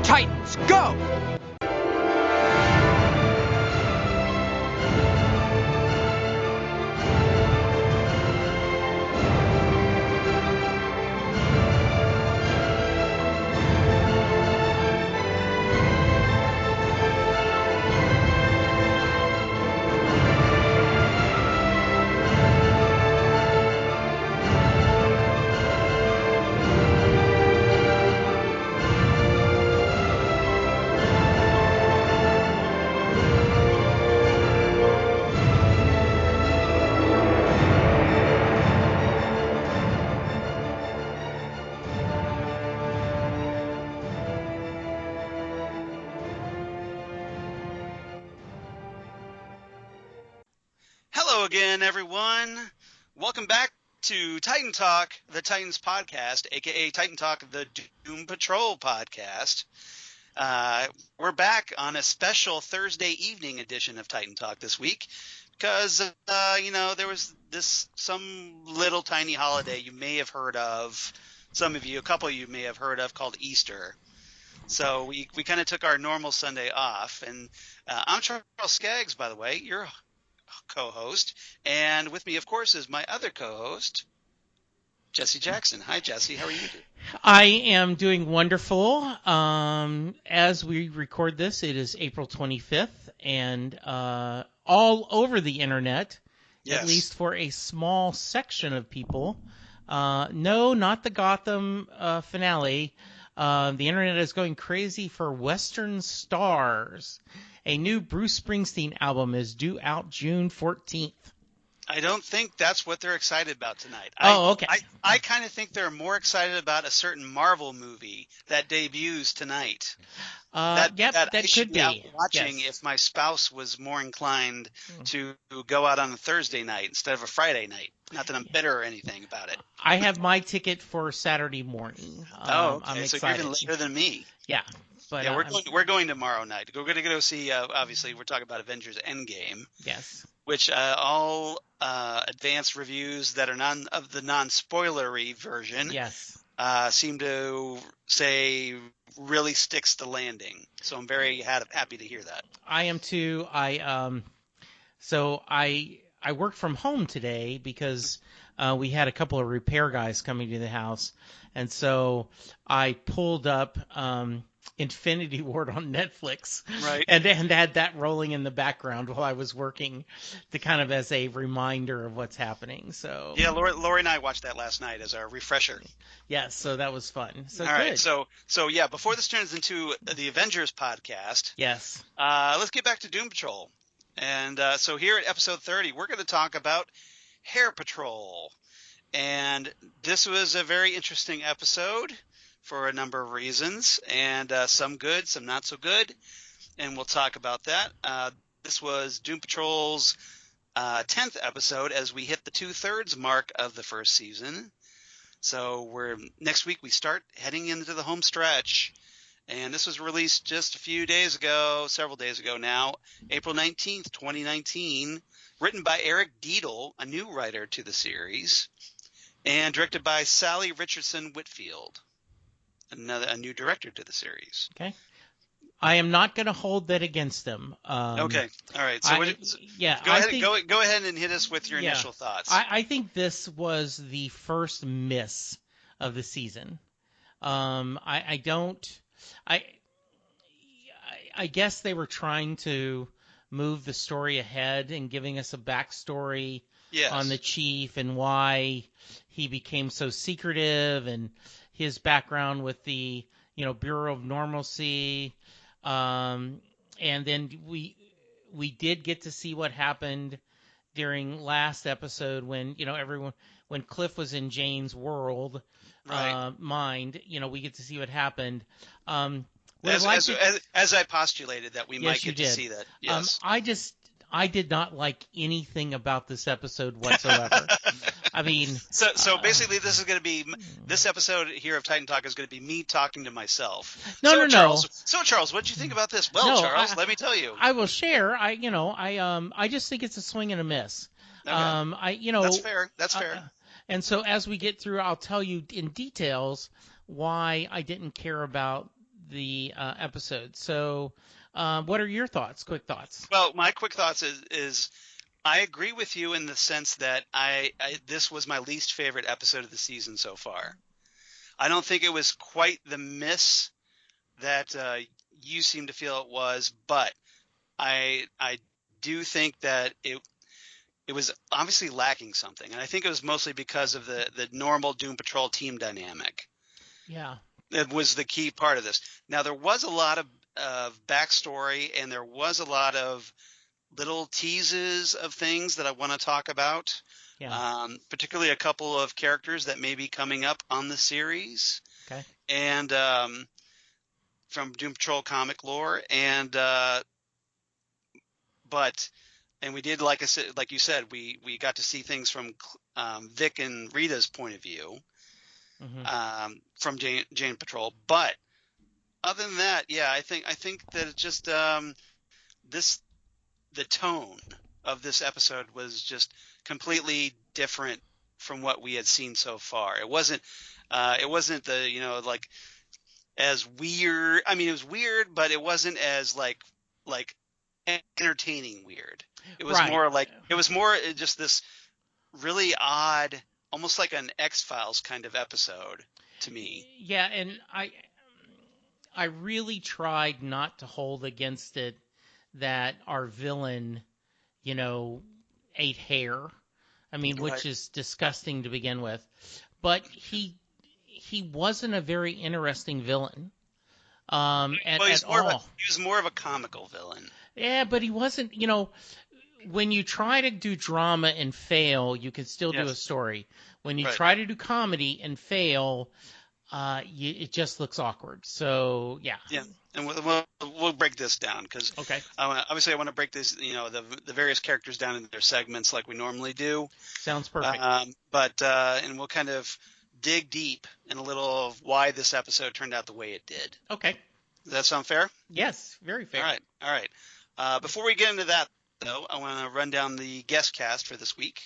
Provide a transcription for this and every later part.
Titans, go! Hello again, everyone. Welcome back to Titan Talk, the Titans podcast, aka Titan Talk, the Doom Patrol podcast. We're back on a special Thursday evening edition of Titan Talk this week because, there was some little tiny holiday you may have heard of. A couple of you may have heard of, called Easter. So we kind of took our normal Sunday off, and I'm Charles Skaggs, by the way, your co-host, and with me, of course, is my other co-host, Jesse Jackson. Hi, Jesse. How are you doing? I am doing wonderful. As we record this, it is April 25th, and all over the internet, Yes. at least for a small section of people, no, not the Gotham finale. The internet is going crazy for Western Stars. A new Bruce Springsteen album is due out June 14th. I don't think that's what they're excited about tonight. Okay. I kind of think they're more excited about a certain Marvel movie that debuts tonight. That I should could be. out watching Yes. if my spouse was more inclined to go out on a Thursday night instead of a Friday night. Not that I'm bitter or anything about it. I have my ticket for Saturday morning. Okay. I'm So excited. you're even later than me. Yeah. But, Yeah, we're going tomorrow night. We're going to go see. Obviously, we're talking about Avengers Endgame. Yes. Which all advanced reviews that are non-spoilery version, Yes. seem to say really sticks the landing. So I'm very happy to hear that. I am too. I worked from home today because we had a couple of repair guys coming to the house, and so I pulled up Infinity Ward on Netflix, Right. and had that rolling in the background while I was working, to kind of as a reminder of what's happening. So Yeah, Lori and I watched that last night as our refresher. yes, so that was fun. So All good. right, so yeah, before this turns into the Avengers podcast, Yes. let's get back to Doom Patrol. And so here at episode 30, we're going to talk about Hair Patrol. And this was a very interesting episode for a number of reasons, and some good, some not so good, and we'll talk about that. This was Doom Patrol's 10th episode as we hit the 2/3 mark of the first season. So next week we start heading into the home stretch, and this was released just several days ago now, April 19th, 2019, written by Eric Diedel, a new writer to the series, and directed by Sally Richardson Whitfield, a new director to the series. Okay. I am not going to hold that against them. Okay. All right. So go ahead and hit us with your initial thoughts. I think this was the first miss of the season. I guess they were trying to move the story ahead and giving us a backstory on the chief and why he became so secretive and his background with the Bureau of Normalcy, and then we did get to see what happened during last episode when when Cliff was in Jane's world, right. mind. We get to see what happened. As I postulated that we might get to see that. Yes. I did not like anything about this episode whatsoever. I mean, so basically, this episode here of Titan Talk is going to be me talking to myself. No. So Charles, what did you think about this? Well, No, Charles, let me tell you. I will share. I just think it's a swing and a miss. Okay. That's fair. And so as we get through, I'll tell you in details why I didn't care about the episode. So, what are your thoughts? Quick thoughts. Well, my quick thoughts is I agree with you in the sense that this was my least favorite episode of the season so far. I don't think it was quite the miss that you seem to feel it was, but I do think that it was obviously lacking something, and I think it was mostly because of the normal Doom Patrol team dynamic. Yeah, that was the key part of this. Now there was a lot of backstory, and there was a lot of little teases of things that I want to talk about. Yeah. Particularly a couple of characters that may be coming up on the series. Okay. And from Doom Patrol comic lore, and we did, like I said, like you said, we got to see things from Vic and Rita's point of view, from Jane Patrol. But other than that, yeah, I think that it just the tone of this episode was just completely different from what we had seen so far. It wasn't the like as weird. I mean, it was weird, but it wasn't as like entertaining weird. It was more like just this really odd, almost like an X-Files kind of episode to me. Yeah, and I really tried not to hold against it that our villain, ate hair. I mean, which is disgusting to begin with. But he wasn't a very interesting villain. At all. He was more of a comical villain. Yeah, but he wasn't, when you try to do drama and fail, you can still do a story. When you try to do comedy and fail, it just looks awkward. So, yeah. Yeah, and we'll break this down because obviously I want to break this, the various characters down into their segments like we normally do. Sounds perfect. And we'll kind of dig deep in a little of why this episode turned out the way it did. Okay. Does that sound fair? Yes, very fair. All right. Before we get into that, though, I want to run down the guest cast for this week.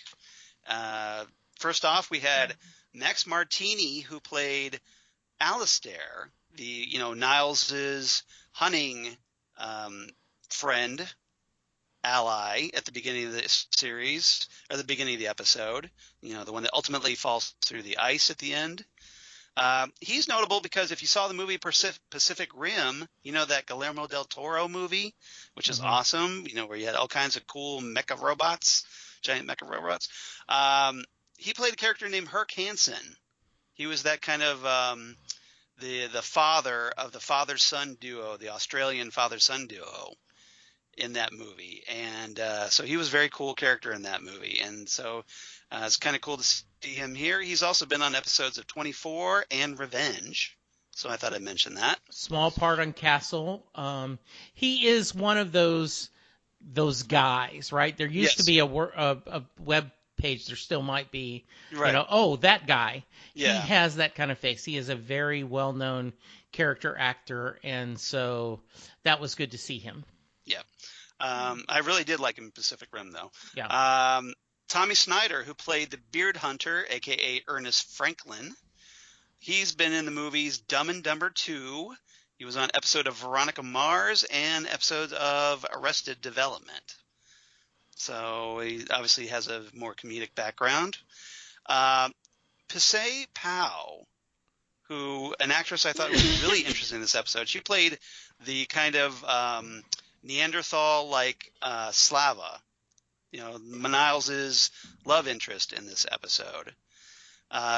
First off, we had Max Martini, who played Alistair, Niles's hunting friend, ally at the beginning of the series, or the beginning of the episode, the one that ultimately falls through the ice at the end. He's notable because if you saw the movie Pacific Rim, that Guillermo del Toro movie, which is awesome, where you had all kinds of cool giant mecha robots. He played a character named Herc Hansen. He was that kind of the father of the father-son duo, the Australian father-son duo in that movie. And so he was a very cool character in that movie. And so it's kind of cool to see him here. He's also been on episodes of 24 and Revenge. So I thought I'd mention that. Small part on Castle. He is one of those guys, right? There used to be a web page. There still might be, that guy. Yeah. He has that kind of face. He is a very well-known character actor, and so that was good to see him. Yeah. I really did like him in Pacific Rim, though. Yeah. Tommy Snider, who played the Beard Hunter, a.k.a. Ernest Franklin. He's been in the movies Dumb and Dumber 2. He was on an episode of Veronica Mars and episodes of Arrested Development. So he obviously has a more comedic background. Pisay Pao, an actress I thought was really interesting in this episode. She played the kind of Neanderthal-like Slava, Niles' love interest in this episode.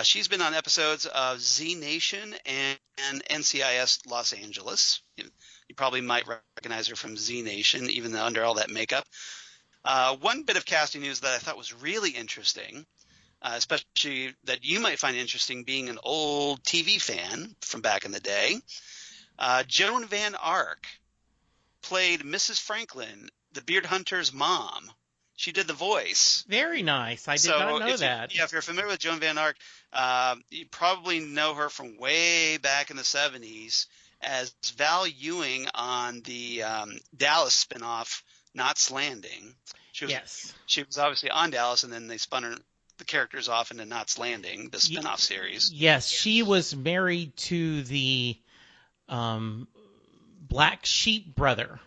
She's been on episodes of Z Nation and NCIS Los Angeles. You probably might recognize her from Z Nation, even though under all that makeup. One bit of casting news that I thought was really interesting, especially that you might find interesting being an old TV fan from back in the day. Joan Van Ark played Mrs. Franklin, the Beard Hunter's mom. She did the voice. Very nice. I did not know that. If you're familiar with Joan Van Ark, you probably know her from way back in the 70s as Val Ewing on the Dallas spinoff Knots Landing. She was obviously on Dallas, and then they spun the characters off into Knots Landing, the spinoff series. Yes, she was married to the black sheep brother.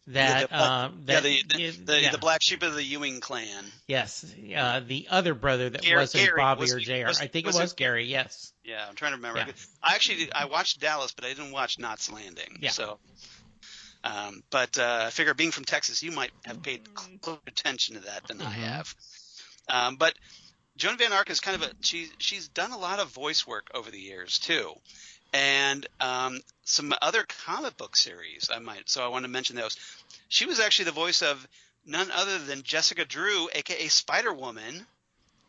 That the black sheep of the Ewing clan. Yes, the other brother that wasn't Gary, Bobby or JR. I think it was Gary. Yes. Yeah, I'm trying to remember. Yeah. I watched Dallas, but I didn't watch Knots Landing. Yeah. So, I figure being from Texas, you might have paid closer attention to that than I have. But Joan Van Ark is kind of she's done a lot of voice work over the years too. And some other comic book series so I want to mention those. She was actually the voice of none other than Jessica Drew, aka Spider-Woman,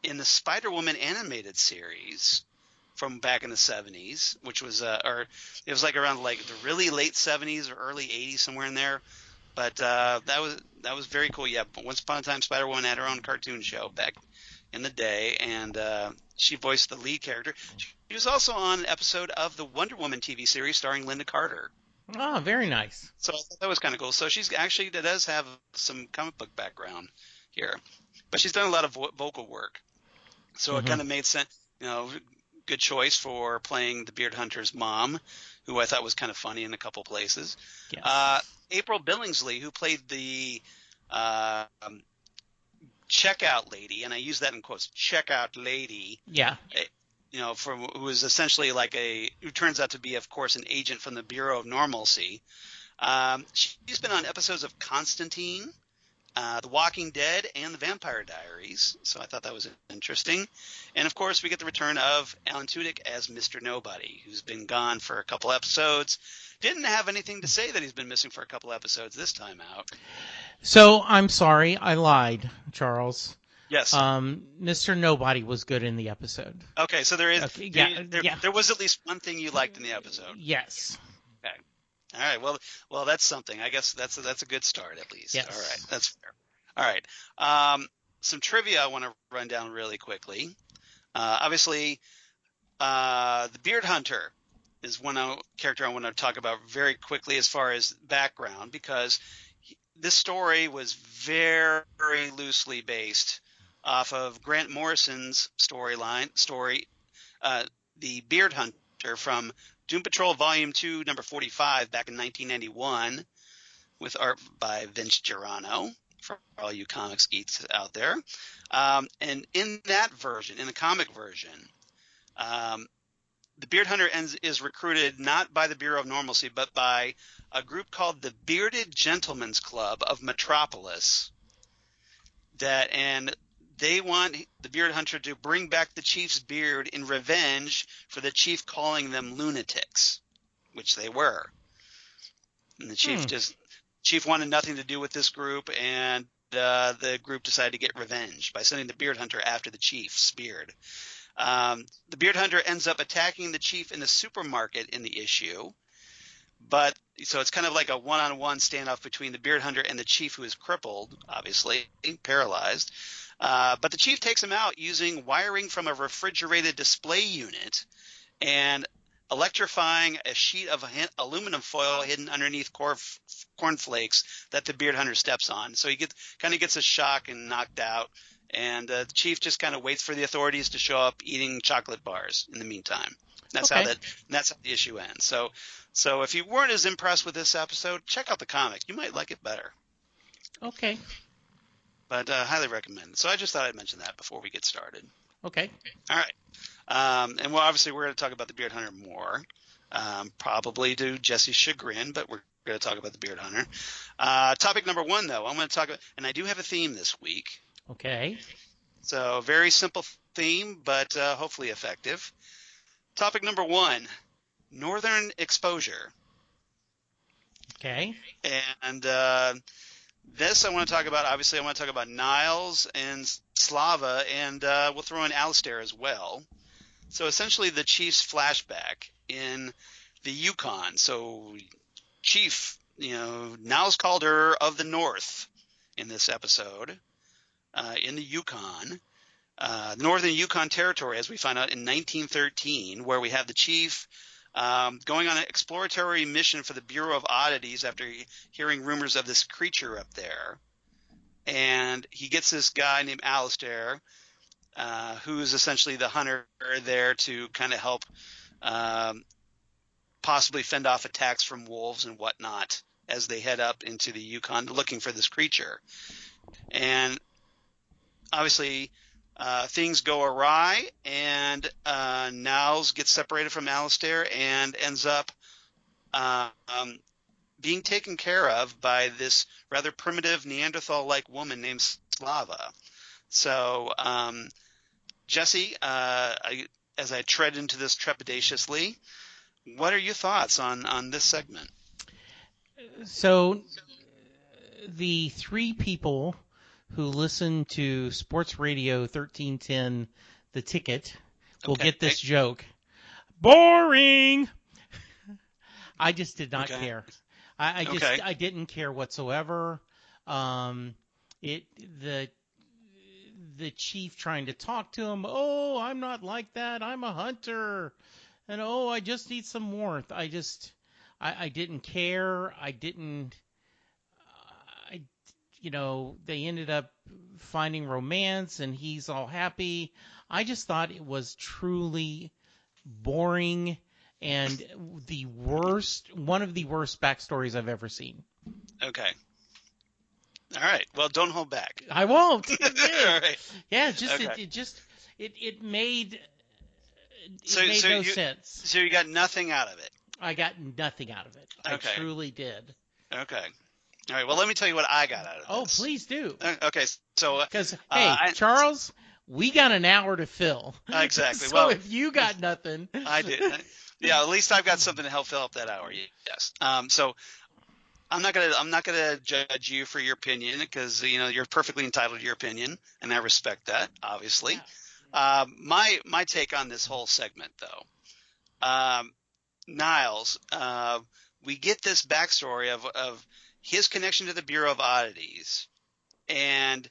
in the Spider-Woman animated series from back in the 70s, which was or it was like around like the really late 70s or early 80s, somewhere in there. But that was very cool. Yeah, once upon a time, Spider-Woman had her own cartoon show back in the day, and she voiced the lead character. She was also on an episode of the Wonder Woman TV series starring Linda Carter. Oh, very nice. So I thought that was kind of cool. So she's actually does have some comic book background here, but she's done a lot of vocal work. So it kind of made sense, good choice for playing the Beard Hunter's mom, who I thought was kind of funny in a couple places. Yes. April Billingsley, who played the checkout lady, and I use that in quotes, checkout lady. Yeah. Who is essentially who turns out to be, of course, an agent from the Bureau of Normalcy. She's been on episodes of Constantine, The Walking Dead, and The Vampire Diaries, so I thought that was interesting. And, of course, we get the return of Alan Tudyk as Mr. Nobody, who's been gone for a couple episodes. Didn't have anything to say that he's been missing for a couple episodes this time out. So, I'm sorry, I lied, Charles. Yes. Mr. Nobody was good in the episode. Okay, so there was at least one thing you liked in the episode. Yes. Okay. All right. Well, that's something. I guess that's a good start at least. Yes. All right. That's fair. All right. Some trivia I want to run down really quickly. Obviously, the Beard Hunter is one character I want to talk about very quickly as far as background, because this story was very loosely based off of Grant Morrison's story, The Beard Hunter, from Doom Patrol Volume 2, number 45, back in 1991, with art by Vince Giorano, for all you comics geeks out there. And in that version, in the comic version, the Beard Hunter is recruited not by the Bureau of Normalcy, but by a group called the Bearded Gentlemen's Club of Metropolis. And they want the Beard Hunter to bring back the chief's beard in revenge for the chief calling them lunatics, which they were. And the chief wanted nothing to do with this group, and the group decided to get revenge by sending the Beard Hunter after the chief's beard. The Beard Hunter ends up attacking the chief in the supermarket in the issue. So it's kind of like a one-on-one standoff between the Beard Hunter and the chief, who is crippled, obviously, paralyzed. But the chief takes him out using wiring from a refrigerated display unit and electrifying a sheet of aluminum foil hidden underneath cornflakes that the Beard Hunter steps on. So he gets a shock and knocked out. And the chief just kind of waits for the authorities to show up eating chocolate bars in the meantime. That's how the issue ends. So if you weren't as impressed with this episode, check out the comic. You might like it better. Okay. But highly recommend it. So I just thought I'd mention that before we get started. Okay. All right. And obviously we're going to talk about the Beard Hunter more, probably to Jesse's chagrin, but we're going to talk about the Beard Hunter. Topic number 1, though, I'm going to talk about, and I do have a theme this week. Okay. So very simple theme, but hopefully effective. Topic number 1, Northern Exposure. Okay. And this I want to talk about, obviously I want to talk about Niles and Slava, and we'll throw in Alistair as well. So essentially the Chief's flashback in the Yukon. So Chief, Niles Calder of the North in this episode, in the Yukon. The Northern Yukon Territory, as we find out in 1913, where we have the chief going on an exploratory mission for the Bureau of Oddities after hearing rumors of this creature up there. And he gets this guy named Alistair, who's essentially the hunter there to kind of help possibly fend off attacks from wolves and whatnot as they head up into the Yukon looking for this creature. And obviously, things go awry, and Niles gets separated from Alistair and ends up being taken care of by this rather primitive Neanderthal-like woman named Slava. So, Jesse, as I tread into this trepidatiously, what are your thoughts on this segment? So, the three people who listen to Sports Radio 1310, The Ticket, will get this joke. Boring! I just did not care. I didn't care whatsoever. The chief trying to talk to him. Oh, I'm not like that. I'm a hunter. And oh, I just need some warmth. I didn't care. They ended up finding romance and he's all happy. I just thought it was truly boring and one of the worst backstories I've ever seen. Okay. All right. Well, don't hold back. I won't. All right. Yeah, it made no sense. So you got nothing out of it. I got nothing out of it. I truly did. Okay. All right. Well, let me tell you what I got out of this. Oh, please do. Okay. So because Charles, we got an hour to fill. Exactly. So if you got nothing, I did. Yeah. At least I've got something to help fill up that hour. Yes. So I'm not gonna judge you for your opinion because you're perfectly entitled to your opinion, and I respect that, obviously. Yeah. My take on this whole segment, though, Niles, we get this backstory of his connection to the Bureau of Oddities, and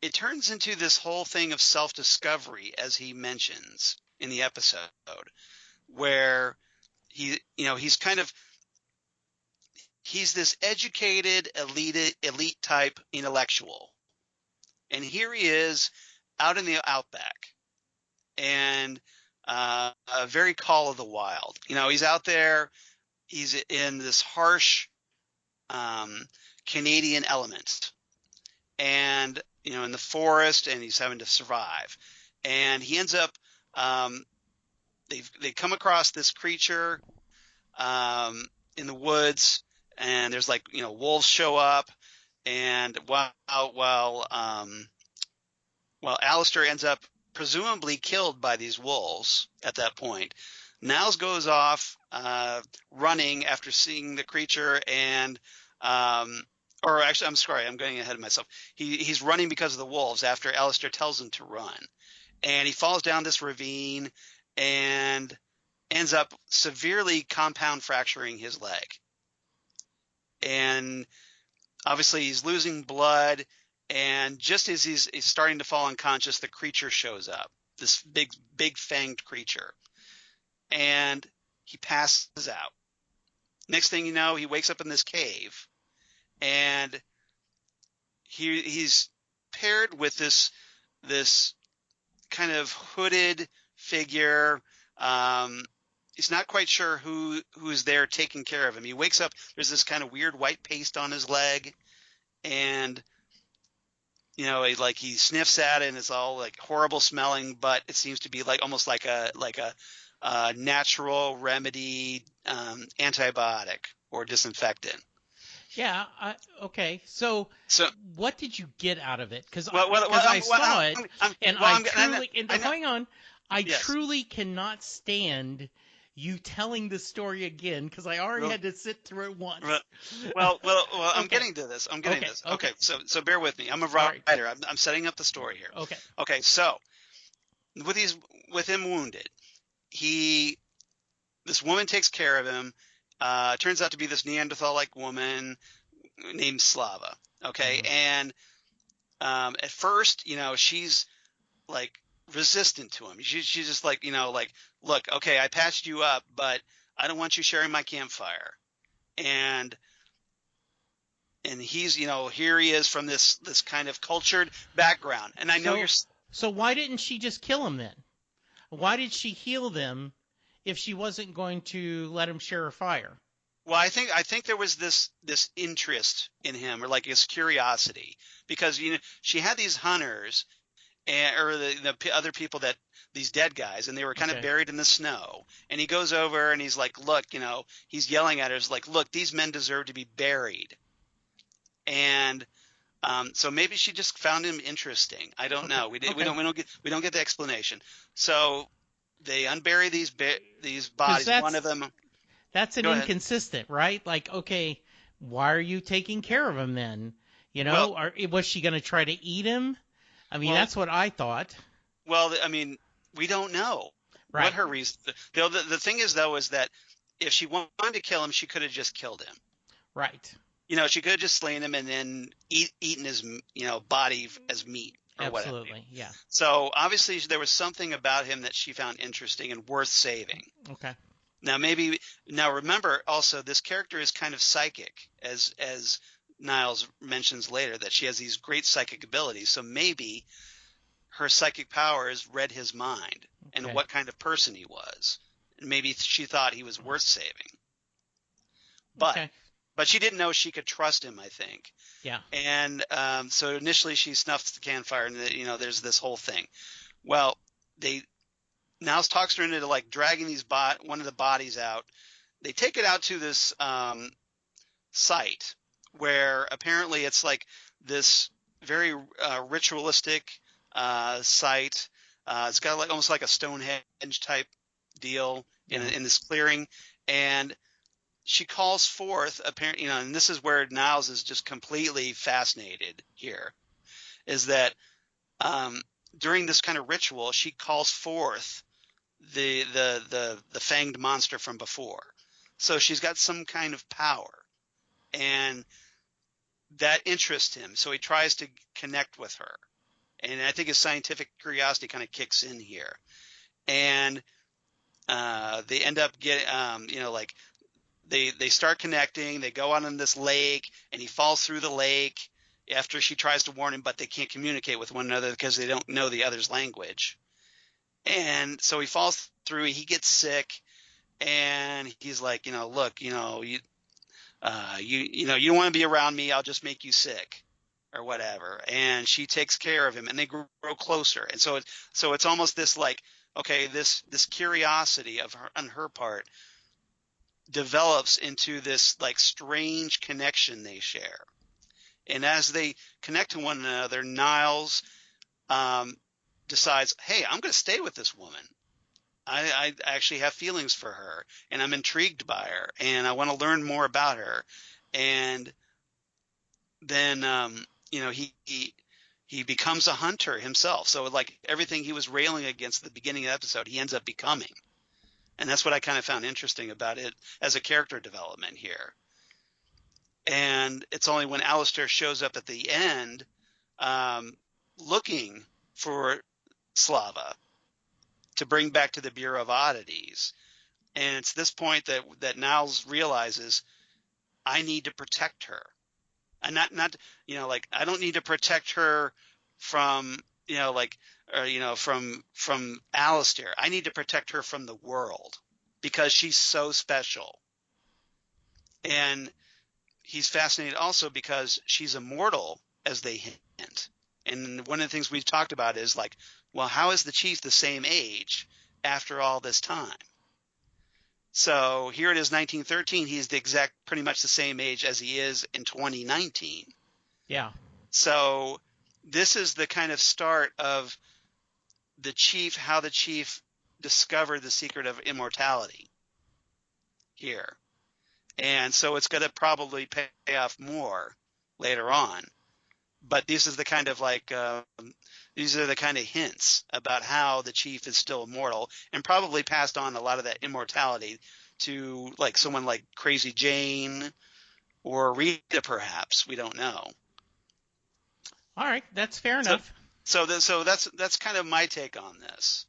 it turns into this whole thing of self-discovery, as he mentions in the episode, where he's this educated elite type intellectual, and here he is out in the outback, and a very call of the wild. He's out there. He's in this harsh Canadian element, and in the forest, and he's having to survive. And he ends up they come across this creature in the woods, and there's wolves show up, and while Alistair ends up presumably killed by these wolves at that point, Niles goes off running after seeing the creature, and or actually, I'm sorry, I'm getting ahead of myself. He's running because of the wolves after Alistair tells him to run, and he falls down this ravine and ends up severely compound fracturing his leg. And obviously, he's losing blood, and just as he's starting to fall unconscious, the creature shows up, this big fanged creature, and he passes out. Next thing you know, he wakes up in this cave, and he's paired with this kind of hooded figure. He's not quite sure who's there taking care of him. He wakes up, there's this kind of weird white paste on his leg, and he sniffs at it, and it's all horrible smelling, but it seems to be almost like a natural remedy, antibiotic or disinfectant. Yeah. Okay. So what did you get out of it? Because I saw it, I truly cannot stand you telling the story again because I already had to sit through it once. Well, I'm getting to this. Okay. So bear with me. I'm a writer. I'm setting up the story here. Okay. So with him wounded, this woman takes care of him. Turns out to be this Neanderthal-like woman named Slava. Okay. Mm-hmm. And at first, she's resistant to him. She's just look, okay, I patched you up, but I don't want you sharing my campfire. And he's, here he is from this kind of cultured background. And I know So why didn't she just kill him then? Why did she heal them if she wasn't going to let him share her fire. Well, I think there was this interest in him, or like this curiosity, because she had these hunters or the other people, that these dead guys, and they were kind of buried in the snow. And he goes over and he's like, look, he's yelling at her, he's like, look, these men deserve to be buried. And so maybe she just found him interesting. I don't know. We don't get the explanation. So they unbury these bodies. One of them. That's an inconsistent, right? Like, okay, why are you taking care of him then? Was she going to try to eat him? I mean, that's what I thought. Well, I mean, we don't know what her reason. The thing is, though, is that if she wanted to kill him, she could have just killed him. Right. She could have just slain him and then eaten his, body as meat or whatever. Absolutely, yeah. So obviously there was something about him that she found interesting and worth saving. Okay. Now remember also, this character is kind of psychic, as Niles mentions later, that she has these great psychic abilities. So maybe her psychic powers read his mind and what kind of person he was. And maybe she thought he was worth saving. But she didn't know she could trust him, I think. Yeah. And so initially she snuffs the campfire, and there's this whole thing. Well, Niles talks her into like dragging one of the bodies out. They take it out to this site where apparently it's like this very ritualistic site. It's got like almost like a Stonehenge type deal in this clearing, and she calls forth apparently, and this is where Niles is just completely fascinated here, is that during this kind of ritual, she calls forth the fanged monster from before. So she's got some kind of power, and that interests him. So he tries to connect with her, and I think his scientific curiosity kind of kicks in here, and they end up getting, like they start connecting. They go out on this lake, and he falls through the lake after she tries to warn him, but they can't communicate with one another because they don't know the other's language. And so he falls through, he gets sick, and he's like, look, you don't want to be around me. I'll just make you sick or whatever. And she takes care of him, and they grow closer. And so it's almost this like, okay, this curiosity on her part develops into this like strange connection they share. And as they connect to one another, Niles decides, hey, I'm going to stay with this woman. I actually have feelings for her, and I'm intrigued by her, and I want to learn more about her. And then, he becomes a hunter himself. So like everything he was railing against at the beginning of the episode, he ends up becoming. And that's what I kind of found interesting about it as a character development here. And it's only when Alistair shows up at the end looking for Slava to bring back to the Bureau of Oddities. And it's this point that Niles realizes, I need to protect her. And not I don't need to protect her from from Alistair. I need to protect her from the world because she's so special. And he's fascinated also because she's immortal, as they hint. And one of the things we've talked about is like, well, how is the chief the same age after all this time? So here it is, 1913. He's pretty much the same age as he is in 2019. Yeah. So this is the kind of start of how the chief discovered the secret of immortality here. And so it's going to probably pay off more later on. But this is the kind of these are the kind of hints about how the chief is still immortal, and probably passed on a lot of that immortality to like someone like Crazy Jane or Rita, perhaps. We don't know. All right, that's fair enough. So that's kind of my take on this.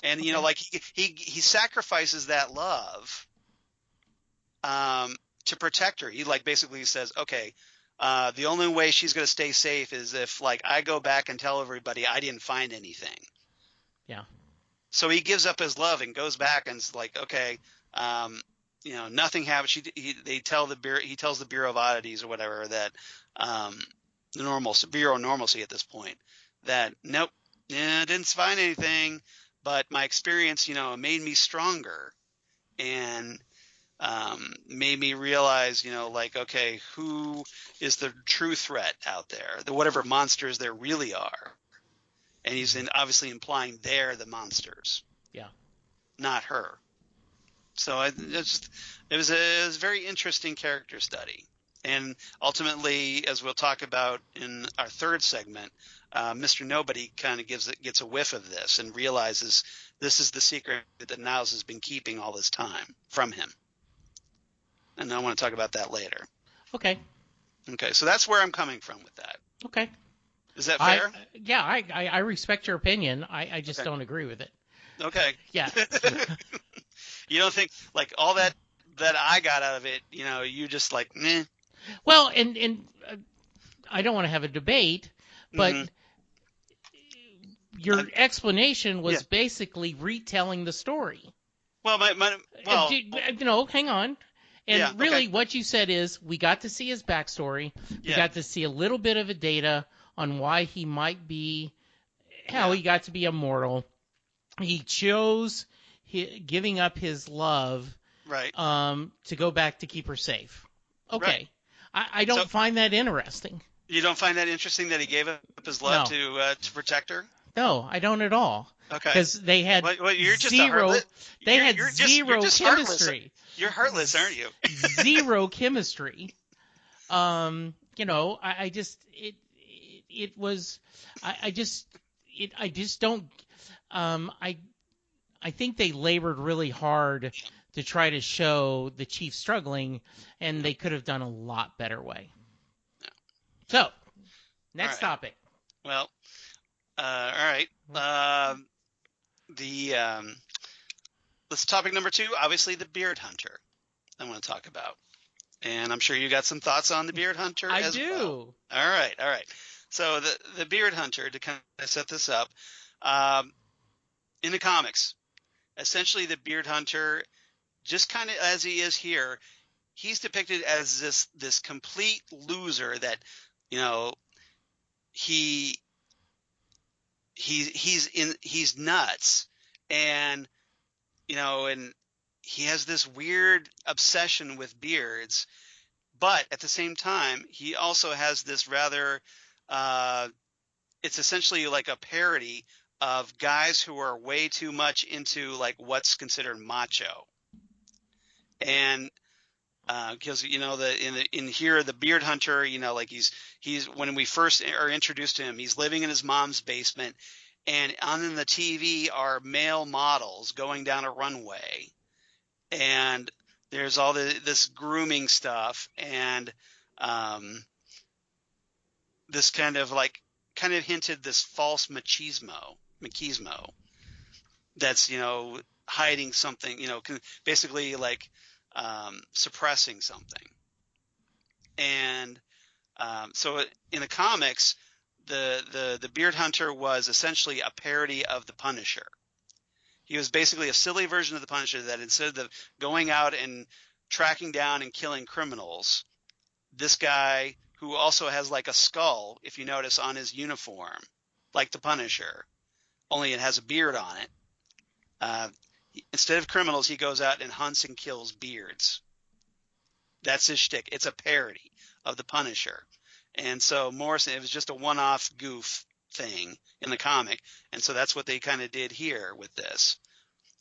And like he sacrifices that love to protect her. He like basically says, okay, the only way she's going to stay safe is if like I go back and tell everybody I didn't find anything. Yeah. So he gives up his love and goes back and is like, okay, nothing happens. He tells the Bureau of Oddities or whatever that the Bureau of Normalcy at this point that nope, didn't find anything, but my experience, made me stronger and made me realize, okay, who is the true threat out there, whatever monsters there really are. And he's obviously implying they're the monsters. Yeah. Not her. So it was a very interesting character study. And ultimately, as we'll talk about in our third segment, Mr. Nobody kind of gets a whiff of this and realizes this is the secret that Niles has been keeping all this time from him. And I want to talk about that later. Okay. Okay, so that's where I'm coming from with that. Okay. Is that fair? I respect your opinion. I just don't agree with it. Okay. Yeah. You don't think, like, all that I got out of it, you just like, meh. Well, and I don't want to have a debate, but your explanation was basically retelling the story. Well, hang on. And really what you said is we got to see his backstory. We got to see a little bit of a data on why he might be, how he got to be immortal. He chose giving up his love to go back to keep her safe. Okay. Right. I don't find that interesting. You don't find that interesting that he gave up his love to protect her? No, I don't at all. Okay. Because they had you're just zero. They had you're zero just chemistry. Heartless. You're heartless, aren't you? Zero chemistry. I think they labored really hard to try to show the chief struggling, and they could have done a lot better way. So, next topic. Well, all right. Let's topic number 2. Obviously, the beard hunter. I want to talk about, and I'm sure you got some thoughts on the beard hunter. I do. Well. All right. So the beard hunter, to kind of set this up, in the comics, essentially the beard hunter, just kind of as he is here, he's depicted as this complete loser that, he's nuts, and and he has this weird obsession with beards, but at the same time he also has this rather it's essentially like a parody of guys who are way too much into like what's considered macho. And because in here the beard hunter, like he's when we first are introduced to him, he's living in his mom's basement, and on the TV are male models going down a runway, and there's all this grooming stuff, and this kind of hinted this false machismo that's hiding something, basically like suppressing something. And so in the comics, the beard hunter was essentially a parody of the Punisher. He was basically a silly version of the Punisher that instead of going out and tracking down and killing criminals, this guy who also has like a skull, if you notice, on his uniform, like the Punisher, only it has a beard on it. Instead of criminals, he goes out and hunts and kills beards. That's his shtick. It's a parody of the Punisher. And so Morrison, it was just a one-off goof thing in the comic. And so that's what they kind of did here with this.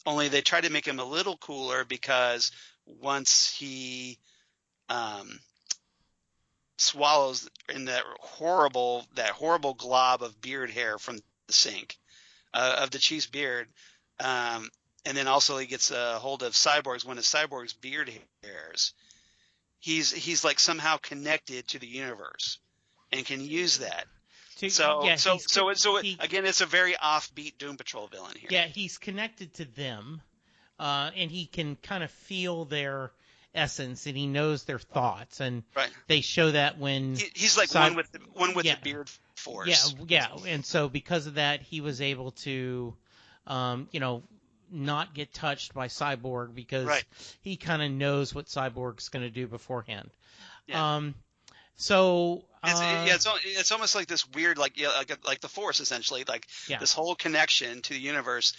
Only they tried to make him a little cooler because once he swallows in that horrible glob of beard hair from the sink of the chief's beard, and then also he gets a hold of Cyborg's, one of Cyborg's beard hairs. He's like somehow connected to the universe and can use that. Again, it's a very offbeat Doom Patrol villain here. Yeah, he's connected to them, and he can kind of feel their essence, and he knows their thoughts, and they show that when he's like one with the beard force. Yeah, and so because of that, he was able to not get touched by Cyborg because right. he kind of knows what Cyborg's going to do beforehand. Yeah. It's almost like this weird, like the Force, essentially, like this whole connection to the universe.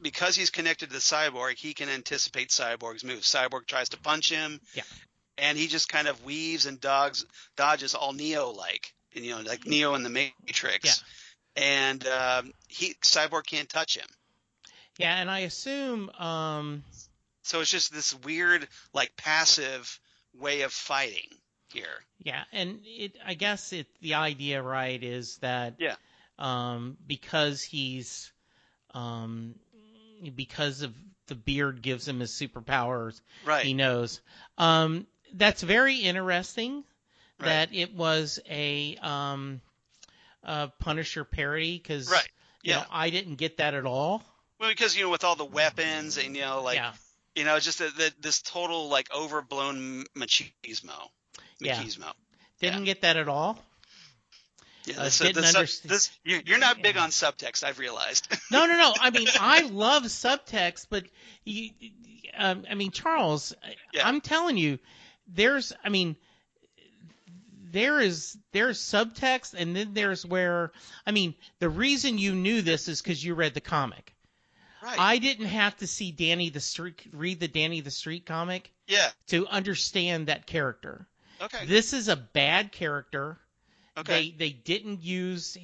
Because he's connected to the Cyborg, he can anticipate Cyborg's moves. Cyborg tries to punch him, and he just kind of weaves and dodges all Neo-like, like Neo in the Matrix. Yeah. And Cyborg can't touch him. Yeah, and I assume. So it's just this weird, like, passive way of fighting here. Yeah, and I guess the idea, right, is that because he's because of the beard gives him his superpowers, right. He knows. That's very interesting. Right. That it was a Punisher parody because right. I didn't get that at all. Well, because with all the weapons and just this total like overblown machismo. Didn't get that at all. Yeah, you're not big on subtext, I've realized. No. I mean, I love subtext, but Charles, I'm telling you, there's subtext, and then there's where, the reason you knew this is because you read the comic. Right. I didn't have to see read the Danny the Street comic to understand that character. Okay. This is a bad character. Okay. They didn't use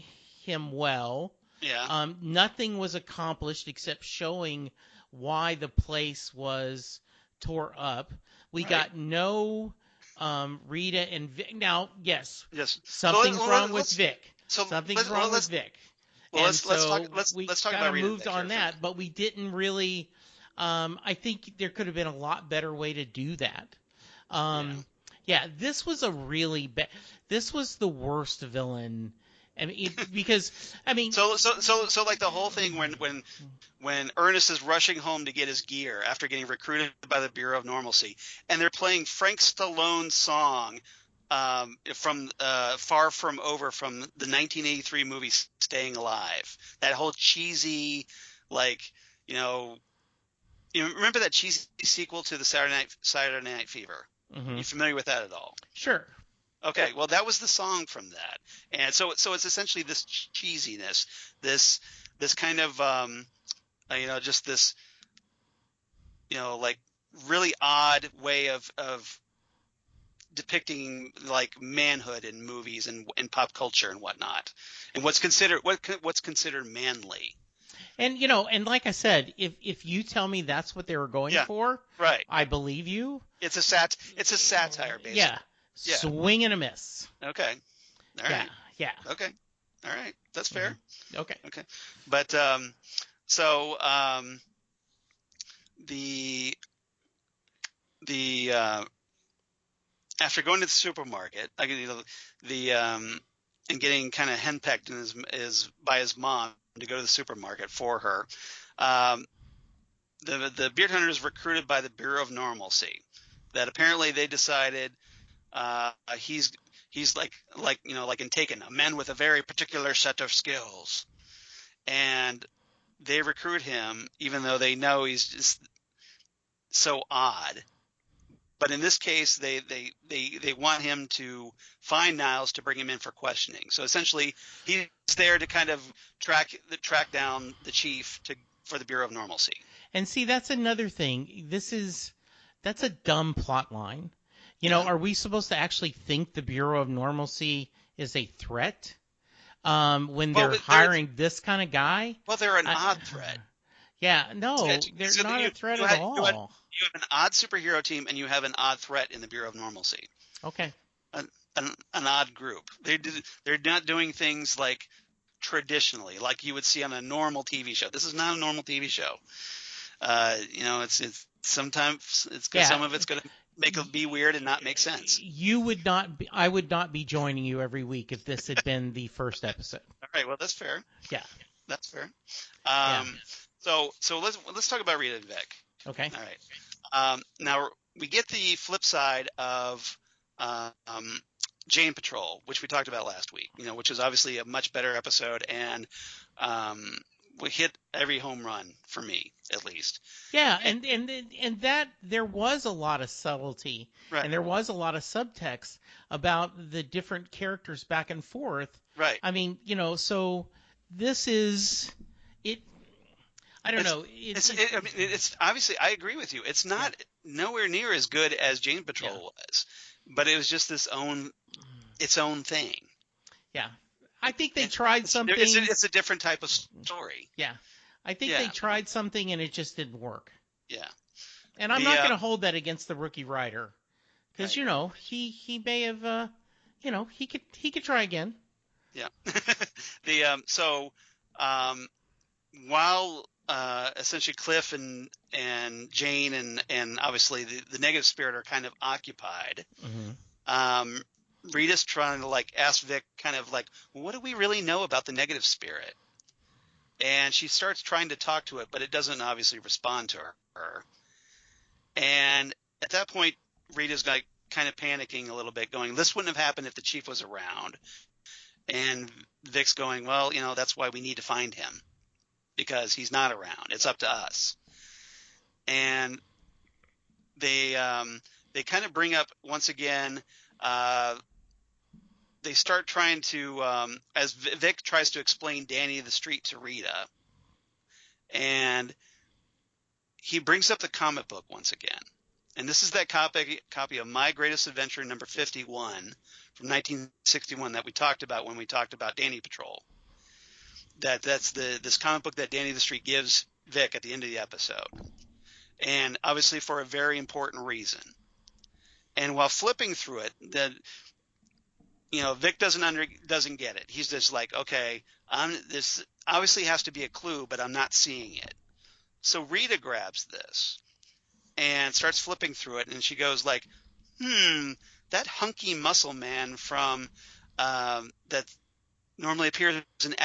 him well. Yeah. Nothing was accomplished except showing why the place was tore up. We got no Rita and Vic. Now, yes. Something's wrong with Vic. Something's wrong with Vic. Well, let's talk about Rita moved on that, but we didn't really. I think there could have been a lot better way to do that. Yeah, this was a really bad. This was the worst villain. So like the whole thing when Ernest is rushing home to get his gear after getting recruited by the Bureau of Normalcy, and they're playing Frank Stallone's song from Far From Over from the 1983 movie Staying Alive. That whole cheesy, like, remember that cheesy sequel to the Saturday Night Fever? Mm-hmm. You familiar with that at all? Sure. Okay, well, that was the song from that, and so it's essentially this cheesiness, this kind of just this like really odd way of depicting like manhood in movies and pop culture and whatnot, and what's considered manly. And and like I said, if you tell me that's what they were going for, right, I believe you. It's a satire, basically. Yeah. Swing and a miss. Okay. All right. Yeah. Okay. All right. That's fair. Mm-hmm. Okay. But the after going to the supermarket, and getting kind of henpecked by his mom to go to the supermarket for her, the beard hunter is recruited by the Bureau of Normalcy. That apparently they decided he's like in Taken, a man with a very particular set of skills, and they recruit him even though they know he's just so odd. But in this case, they want him to find Niles to bring him in for questioning. So essentially, he's there to kind of track down the chief for the Bureau of Normalcy. And see, that's another thing. That's a dumb plot line. Are we supposed to actually think the Bureau of Normalcy is a threat when they're hiring this kind of guy? Well, they're an odd threat. Yeah, no, they're not a threat at all. You have an odd superhero team, and you have an odd threat in the Bureau of Normalcy. Okay. An odd group. They're not doing things like traditionally, like you would see on a normal TV show. This is not a normal TV show. It's sometimes some of it's going to be weird and not make sense. I would not be joining you every week if this had been the first episode. All right, well, that's fair. Yeah. That's fair. So let's talk about Rita and Vic. Okay. All right. Now we get the flip side of Jane Patrol, which we talked about last week. Which is obviously a much better episode, and hit every home run for me, at least. Yeah, and that there was a lot of subtlety, right. And there was a lot of subtext about the different characters back and forth. Right. I mean, so this is it. I don't know. I mean, it's obviously, I agree with you. It's not nowhere near as good as Jane Patrol was, but it was just its own thing. Yeah. I think they tried something. It's a different type of story. Yeah. I think they tried something and it just didn't work. Yeah. And I'm not going to hold that against the rookie writer, because he may have he could try again. Yeah. While essentially Cliff and Jane and obviously the negative spirit are kind of occupied, Rita's trying to ask Vic kind of what do we really know about the negative spirit? And she starts trying to talk to it, but it doesn't obviously respond to her. And at that point, Rita's kind of panicking a little bit, going, this wouldn't have happened if the chief was around. And Vic's going, well, that's why we need to find him, because he's not around. It's up to us. And they kind of bring up once again, they start trying to, as Vic tries to explain Danny the Street to Rita, and he brings up the comic book once again. And this is that copy of My Greatest Adventure number 51 from 1961 that we talked about when we talked about Danny Patrol. That's this comic book that Danny the Street gives Vic at the end of the episode. And obviously for a very important reason. And while flipping through it, Vic doesn't get it. He's just like, okay, this obviously has to be a clue, but I'm not seeing it. So Rita grabs this and starts flipping through it, and she goes like, that hunky muscle man from that normally appears in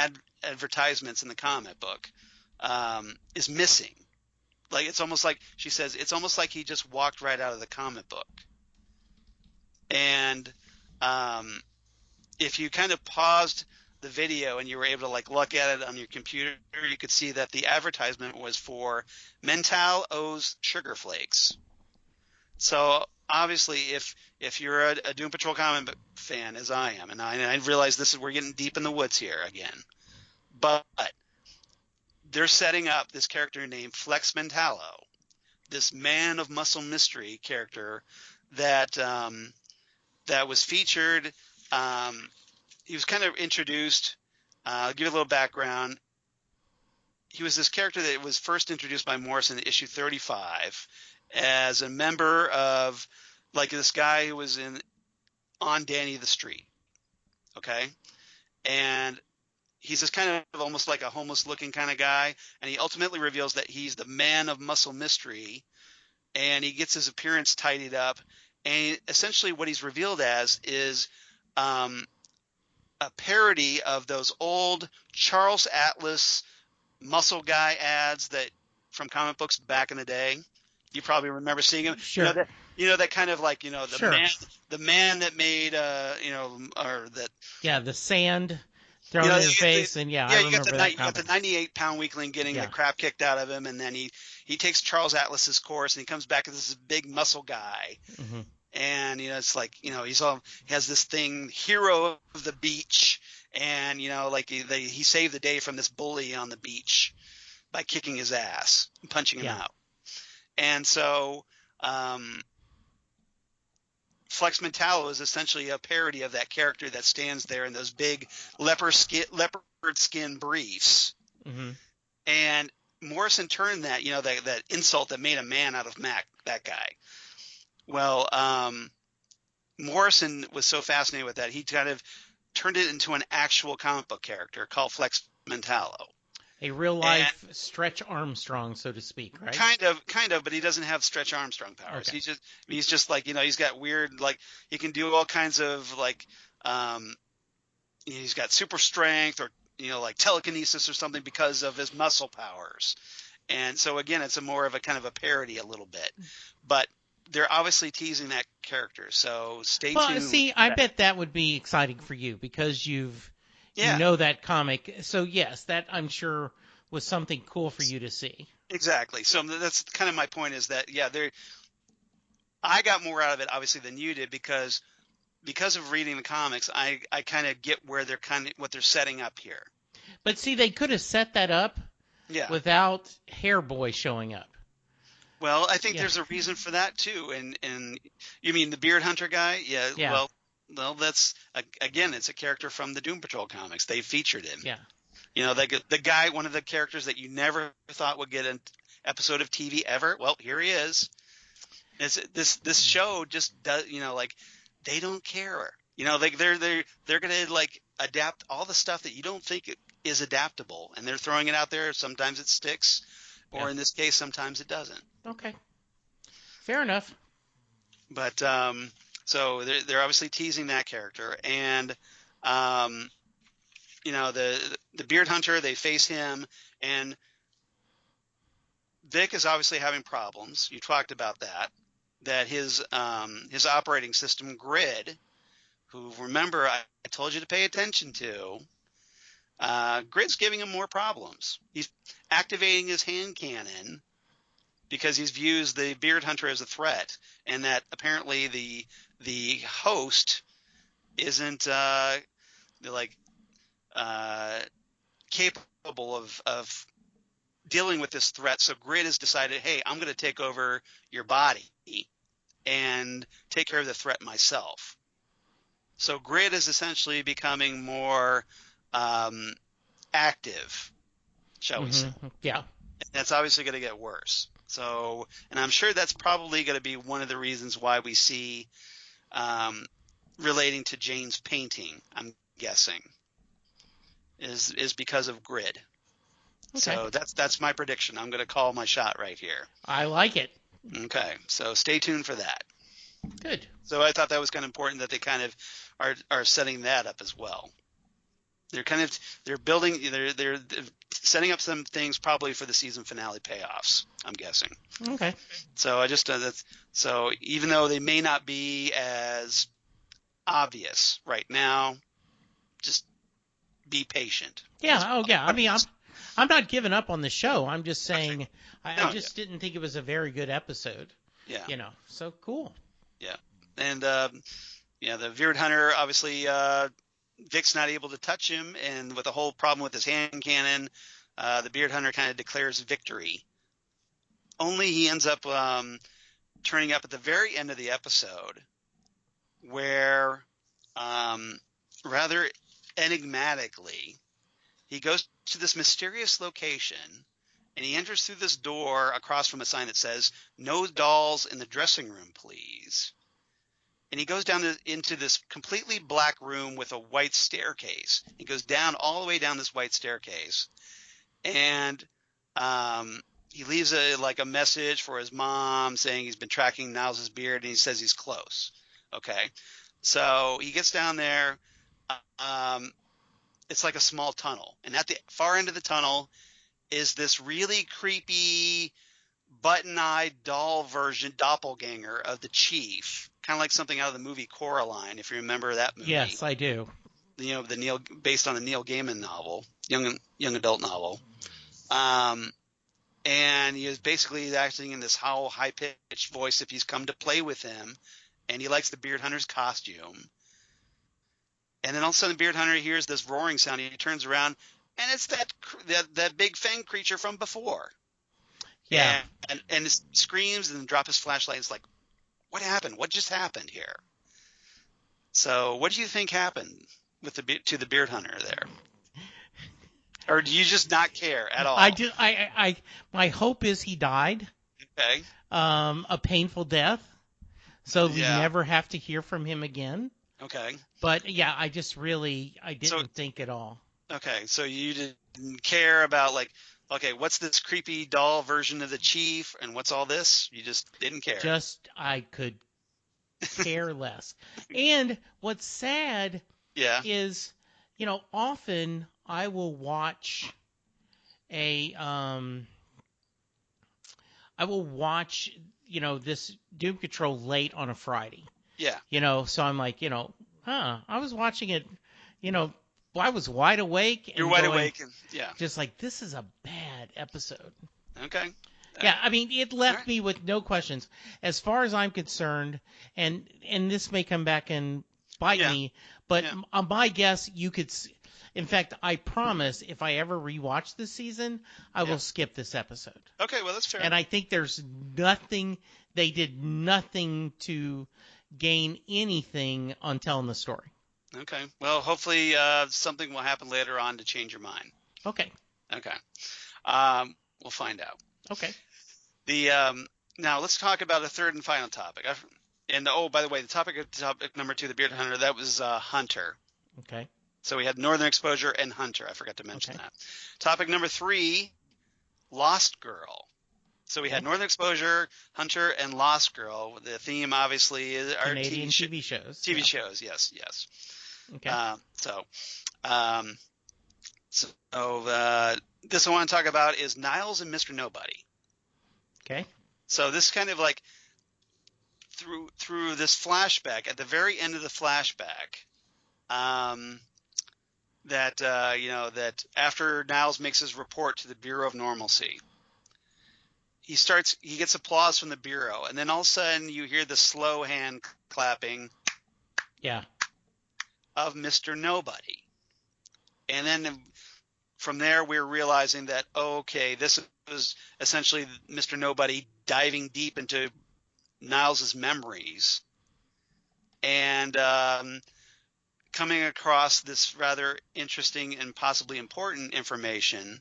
advertisements in the comic book is missing. It's almost like, she says, it's almost like he just walked right out of the comic book. And if you kind of paused the video and you were able to look at it on your computer, you could see that the advertisement was for Mental O's Sugar Flakes. So obviously, if you're a Doom Patrol comic fan, as I am, and I realize we're getting deep in the woods here again, but they're setting up this character named Flex Mentallo, this man of muscle mystery character that was featured. He was kind of introduced. I'll give you a little background. He was this character that was first introduced by Morrison in issue 35 as a member of this guy who was on Danny the Street. Okay. And he's this kind of almost like a homeless looking kind of guy. And he ultimately reveals that he's the man of muscle mystery, and he gets his appearance tidied up. And essentially what he's revealed as is a parody of those old Charles Atlas muscle guy ads that from comic books back in the day. You probably remember seeing them. Sure. That kind of sure. the man that made or that. Yeah, the sand thrown in his face, and I remember that. You got the 98-pound weakling getting the crap kicked out of him, and then he takes Charles Atlas's course, and he comes back as this big muscle guy. Mm-hmm. And it's he has this thing, hero of the beach, and he saved the day from this bully on the beach by kicking his ass and punching him out. And so Flex Mentallo is essentially a parody of that character that stands there in those big leopard skin briefs. Mm-hmm. And Morrison turned that that insult that made a man out of that guy. Well, Morrison was so fascinated with that, he kind of turned it into an actual comic book character called Flex Mentallo. A real life Stretch Armstrong, so to speak, right? Kind of, but he doesn't have Stretch Armstrong powers. Okay. He's just he's got weird, he can do all kinds of he's got super strength or telekinesis or something because of his muscle powers. And so again, it's more of a kind of a parody a little bit, but they're obviously teasing that character, so stay tuned. Well, see, I bet that would be exciting for you because you know that comic. So yes, that I'm sure was something cool for you to see. Exactly. So that's kind of my point, is that, yeah, I got more out of it obviously than you did, because of reading the comics, I kind of get where what they're setting up here. But see, they could have set that up without Hair Boy showing up. Well, I think there's a reason for that too. And you mean the Beard Hunter guy? Yeah. Well, that's again, it's a character from the Doom Patrol comics. They featured him. Yeah. You know, the guy, one of the characters that you never thought would get an episode of TV ever. Well, here he is. This show just does, like, they don't care. Like they're gonna like adapt all the stuff that you don't think is adaptable, and they're throwing it out there. Sometimes it sticks, or in this case, sometimes it doesn't. Okay, fair enough. But so they're obviously teasing that character, and the Beard Hunter, they face him, and Vic is obviously having problems. You talked about that. That his operating system, Grid, who, remember, I told you to pay attention to, Grid's giving him more problems. He's activating his hand cannon because he views the Beard Hunter as a threat, and that apparently the host isn't capable of dealing with this threat. So Grid has decided, hey, I'm going to take over your body and take care of the threat myself. So Grid is essentially becoming more active, shall we say. Yeah. And that's obviously going to get worse. So, and I'm sure that's probably going to be one of the reasons why we see relating to Jane's painting, I'm guessing, is because of Grid. Okay. So that's my prediction. I'm going to call my shot right here. I like it. Okay, so stay tuned for that. Good. So I thought that was kind of important that they kind of are setting that up as well. They're setting up some things probably for the season finale payoffs, I'm guessing. Okay. So I just so even though they may not be as obvious right now, just be patient. Yeah. Oh yeah. I mean, I'm not giving up on the show. I'm just saying I just didn't think it was a very good episode. Yeah. So cool. Yeah. And the Beard Hunter, obviously Vic's not able to touch him, and with the whole problem with his hand cannon, the Beard Hunter kind of declares victory. Only he ends up turning up at the very end of the episode, where rather enigmatically, he goes to this mysterious location, and he enters through this door across from a sign that says, "No dolls in the dressing room, please." And he goes down into this completely black room with a white staircase. He goes down all the way down this white staircase, and he leaves a message for his mom saying he's been tracking Niles' beard, and he says he's close. Okay, so he gets down there. It's like a small tunnel, and at the far end of the tunnel is this really creepy button-eyed doppelganger of the chief, kind of like something out of the movie Coraline, if you remember that movie. Yes, I do. Based on the Neil Gaiman novel, young adult novel. And he is basically acting in this high-pitched voice if he's come to play with him, and he likes the Beard Hunter's costume. And then all of a sudden, the Beard Hunter hears this roaring sound. He turns around, and it's that big fang creature from before. Yeah. And screams and drops his flashlight. It's like, what happened? What just happened here? So, what do you think happened to the Beard Hunter there? Or do you just not care at all? My hope is he died. Okay. A painful death, so we never have to hear from him again. Okay. But yeah, I didn't think at all. Okay, so you didn't care about what's this creepy doll version of the chief, and what's all this? You just didn't care. I could care less. And what's sad is, often I will watch this Doom Patrol late on a Friday. Yeah. So I'm like, I was watching it, I was wide awake. And You're wide awake, and just like, this is a bad episode. Okay. Yeah, I mean, it left me with no questions. As far as I'm concerned, and this may come back and bite me, but my guess, you could. In fact, I promise, if I ever rewatch this season, I will skip this episode. Okay, well, that's fair. And I think there's nothing. They did nothing to gain anything on telling the story. Okay. Well, hopefully something will happen later on to change your mind. Okay. Okay. We'll find out. Okay. Now let's talk about a third and final topic. By the way, the topic number 2, the bearded hunter, that was Hunter. Okay. So we had Northern Exposure and Hunter. I forgot to mention that. Topic number 3, Lost Girl. So we had Northern Exposure, Hunter, and Lost Girl. The theme, obviously, is our Canadian TV shows. TV shows, yes. Okay. This I want to talk about is Niles and Mr. Nobody. Okay. So this kind of like through this flashback, at the very end of the flashback, that after Niles makes his report to the Bureau of Normalcy, he gets applause from the Bureau, and then all of a sudden you hear the slow hand clapping. Yeah. Of Mr. Nobody. And then from there we're realizing that, this was essentially Mr. Nobody diving deep into Niles' memories and coming across this rather interesting and possibly important information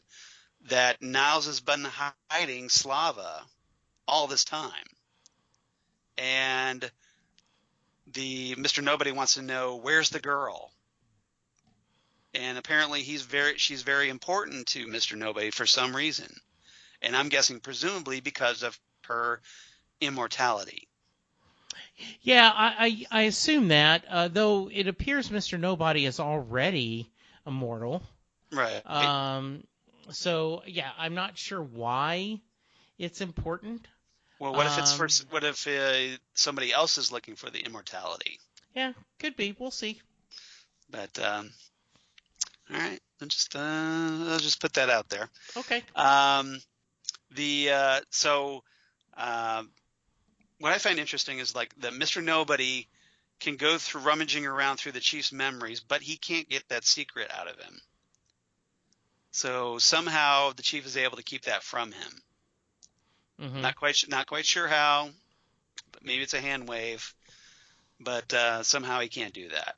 that Niles has been hiding Slava all this time. And Mr. Nobody wants to know, where's the girl? And apparently she's very important to Mr. Nobody for some reason. And I'm guessing presumably because of her immortality. Yeah, I assume that, though it appears Mr. Nobody is already immortal. Right. So, yeah, I'm not sure why it's important. Well, what if somebody else is looking for the immortality? Yeah, could be. We'll see. But all right, I'll just put that out there. Okay. What I find interesting is like that Mr. Nobody can go through rummaging around through the chief's memories, but he can't get that secret out of him. So somehow the chief is able to keep that from him. Mm-hmm. Not quite sure how, but maybe it's a hand wave. But somehow he can't do that.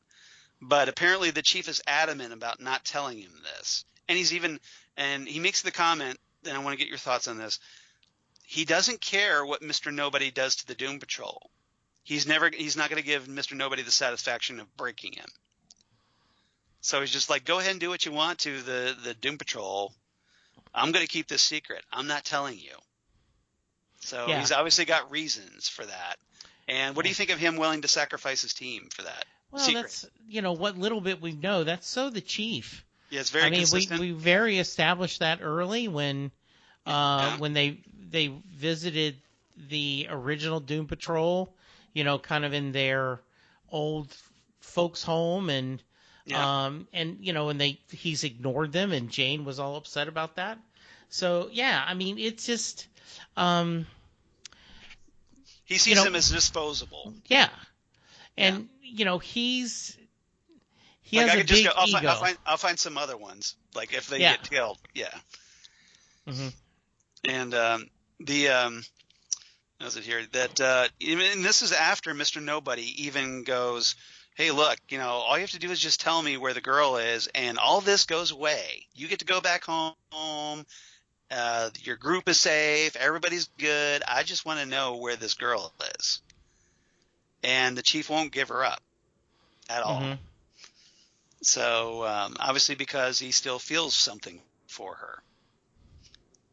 But apparently the chief is adamant about not telling him this, and he makes the comment. And I want to get your thoughts on this. He doesn't care what Mr. Nobody does to the Doom Patrol. He's not going to give Mr. Nobody the satisfaction of breaking him. So he's just like, go ahead and do what you want to the Doom Patrol. I'm going to keep this secret. I'm not telling you. So he's obviously got reasons for that. And what do you think of him willing to sacrifice his team for that? Well, secret? That's what little bit we know. That's so the chief. Yeah, it's very consistent. we very established that early when they visited the original Doom Patrol, kind of in their old folks' home, and he's ignored them, and Jane was all upset about that. So it's just he sees him as disposable. Yeah, and he has a big ego. I'll find some other ones, like if they get killed. Yeah. Mm-hmm. And how's it here? That and this is after Mr. Nobody even goes, hey, look, all you have to do is just tell me where the girl is, and all this goes away. You get to go back home. Your group is safe. Everybody's good. I just want to know where this girl is. And the chief won't give her up at all. Mm-hmm. So obviously because he still feels something for her.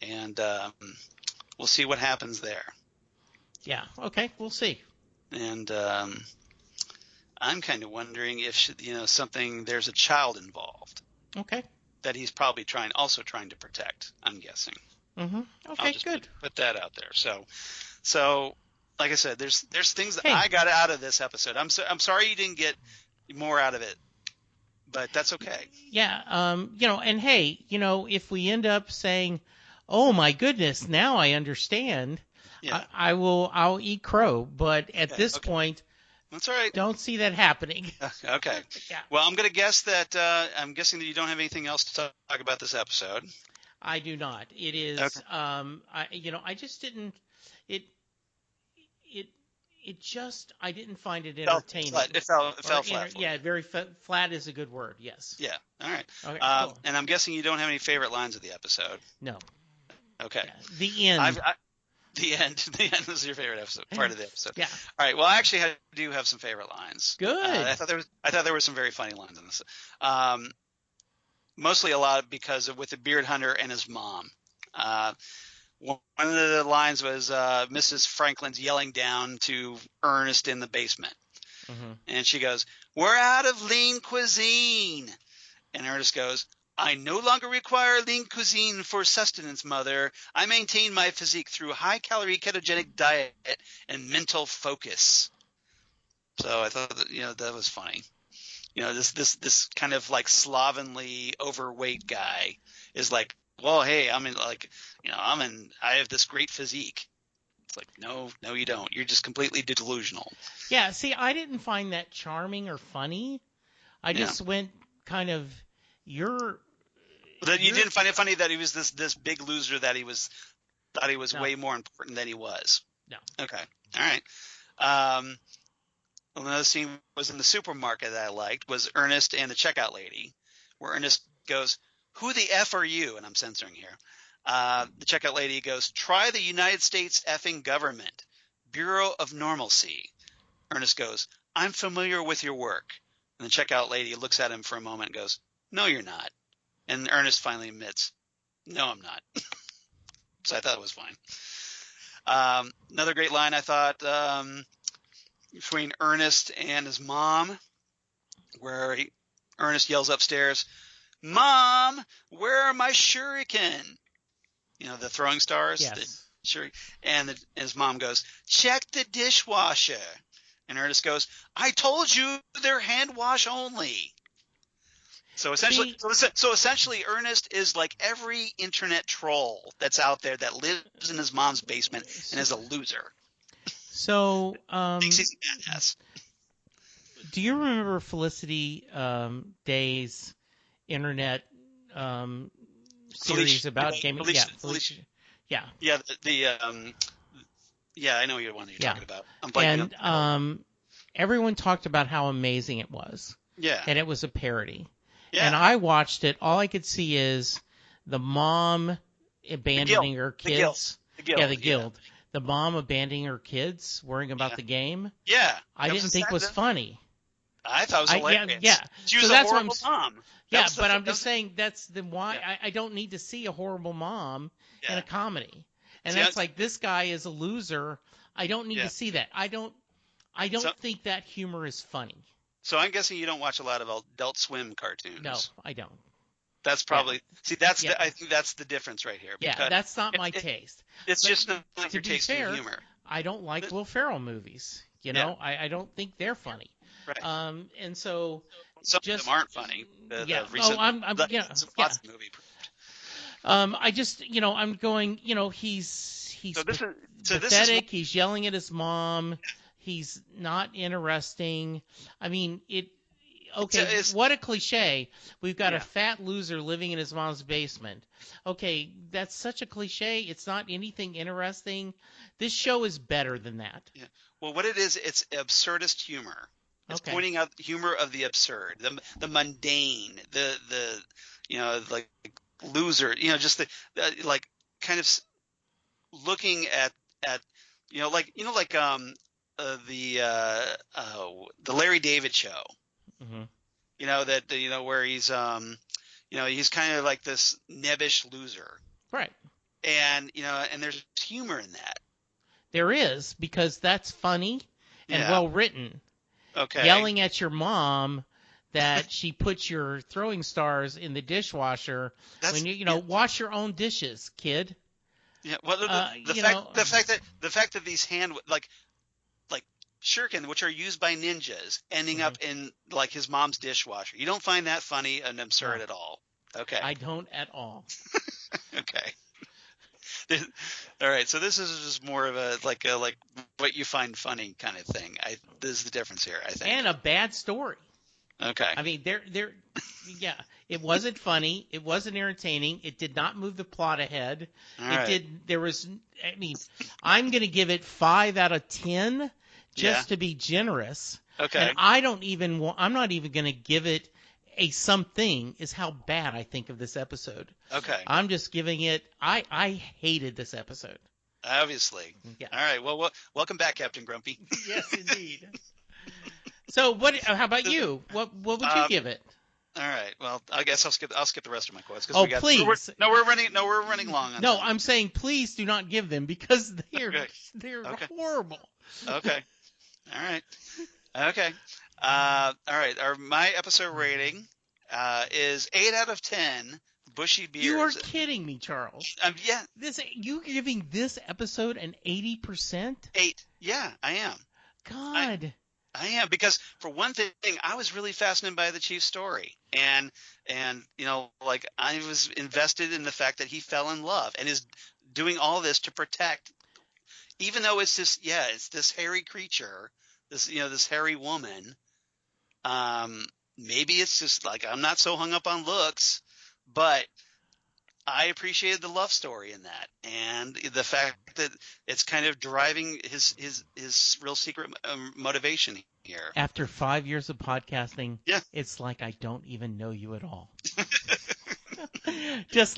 And we'll see what happens there. Yeah. Okay. We'll see. And I'm kind of wondering if there's a child involved. Okay. That he's probably trying to protect. I'm guessing. Mm-hmm. Okay. I'll just good. Put that out there. So like I said, there's things that I got out of this episode. I'm sorry you didn't get more out of it, but that's okay. Yeah. And hey, if we end up saying, "Oh my goodness, now I understand," yeah. I'll eat crow. But at this point, that's all right. Don't see that happening. Okay. Yeah. Well, I'm guessing that you don't have anything else to talk about this episode. I do not. It is. Okay. I just didn't. It. I didn't find it entertaining. It fell flat. Yeah, very flat is a good word. Yes. Yeah. All right. Okay, cool. And I'm guessing you don't have any favorite lines of the episode. No. Okay. Yeah, the end. The end. The end was your favorite part of the episode. Yeah. All right. Well, I actually do have some favorite lines. Good. I thought there were some very funny lines in this. Mostly a lot because with the beard hunter and his mom. One of the lines was Mrs. Franklin's yelling down to Ernest in the basement. Mm-hmm. And she goes, "We're out of lean cuisine." And Ernest goes, "I no longer require lean cuisine for sustenance, Mother. I maintain my physique through high-calorie ketogenic diet and mental focus." So I thought that was funny. This kind of like slovenly, overweight guy is like, "Well, hey, I have this great physique." It's like, no, you don't. You're just completely delusional. Yeah. See, I didn't find that charming or funny. I just went kind of, you didn't find it funny that he was this big loser that thought he was way more important than he was. No. Okay. All right. Another scene was in the supermarket that I liked was Ernest and the checkout lady, where Ernest goes, "Who the F are you?" And I'm censoring here. The checkout lady goes, "Try the United States effing government, Bureau of Normalcy." Ernest goes, "I'm familiar with your work." And the checkout lady looks at him for a moment and goes, "No, you're not." And Ernest finally admits, "No, I'm not." So I thought it was fine. Another great line I thought between Ernest and his mom, where Ernest yells upstairs, "Mom, where are my shuriken?" The throwing stars. Yes. And his mom goes, "Check the dishwasher." And Ernest goes, "I told you they're hand wash only." So essentially, Ernest is like every internet troll that's out there that lives in his mom's basement and is a loser. So, thinks he's a badass. Do you remember Felicity Day's internet series about gaming? Felicia. Yeah. Yeah. Yeah, I know what you're talking about. I'm blanking and everyone talked about how amazing it was. Yeah. And it was a parody. Yeah. And I watched it. All I could see is the mom abandoning her kids. The Guild. Yeah, the Guild. Yeah. The mom abandoning her kids, worrying about the game. Yeah. I didn't think was funny. I thought it was hilarious. Yeah. She was a horrible mom. Yeah, but I'm just saying that's the why I don't need to see a horrible mom in a comedy. And that's like, this guy is a loser. I don't need to see that. I don't think that humor is funny. So I'm guessing you don't watch a lot of Adult Swim cartoons. No, I don't. That's probably I think that's the difference right here. Yeah, that's not my taste. It's just not your taste in humor. I don't like Will Ferrell movies. I don't think they're funny. Right. And so some of them aren't funny. The recent, movie. I just I'm going. He's pathetic. He's yelling at his mom. He's not interesting. I mean, what a cliche. We've got a fat loser living in his mom's basement. Okay, that's such a cliche. It's not anything interesting. This show is better than that. Yeah. Well, what it is, it's absurdist humor. It's pointing out the humor of the absurd, the mundane, the like loser, just the like kind of looking at the Larry David show. Mm-hmm. Where he's he's kind of like this nebbish loser. Right. And and there's humor in that. There is, because that's funny and well written. Okay. Yelling at your mom that she puts your throwing stars in the dishwasher when wash your own dishes, kid. Yeah. Well, the fact that these shuriken, which are used by ninjas, ending up in like his mom's dishwasher. You don't find that funny and absurd at all. Okay. I don't at all. Okay. All right. So this is just more of a like what you find funny kind of thing. This is the difference here, I think. And a bad story. Okay. I mean, yeah, it wasn't funny. It wasn't entertaining. It did not move the plot ahead. I'm going to give it 5 out of 10 just to be generous. Okay. And I'm not even going to give it a something is how bad I think of this episode. Okay. I'm just giving it, I hated this episode. Obviously. Yeah. All right. Well, welcome back, Captain Grumpy. Yes, indeed. So how about you? What would you give it? All right. Well, I guess I'll skip the rest of my quotes. Please. We're running long. No, I'm saying please do not give them because they're horrible. Okay. All right. Okay. All right. My episode rating is 8 out of 10. Bushy beards. You are kidding me, Charles. Yeah. You giving this episode an 80%? 8. Yeah, I am. God. I am, because for one thing, I was really fascinated by the Chief's story, and like I was invested in the fact that he fell in love and is doing all this to protect, even though it's this hairy creature, this hairy woman. Maybe it's just like I'm not so hung up on looks, but I appreciated the love story in that, and the fact that it's kind of driving his real secret motivation here. After 5 years of podcasting, yeah, it's like I don't even know you at all. Just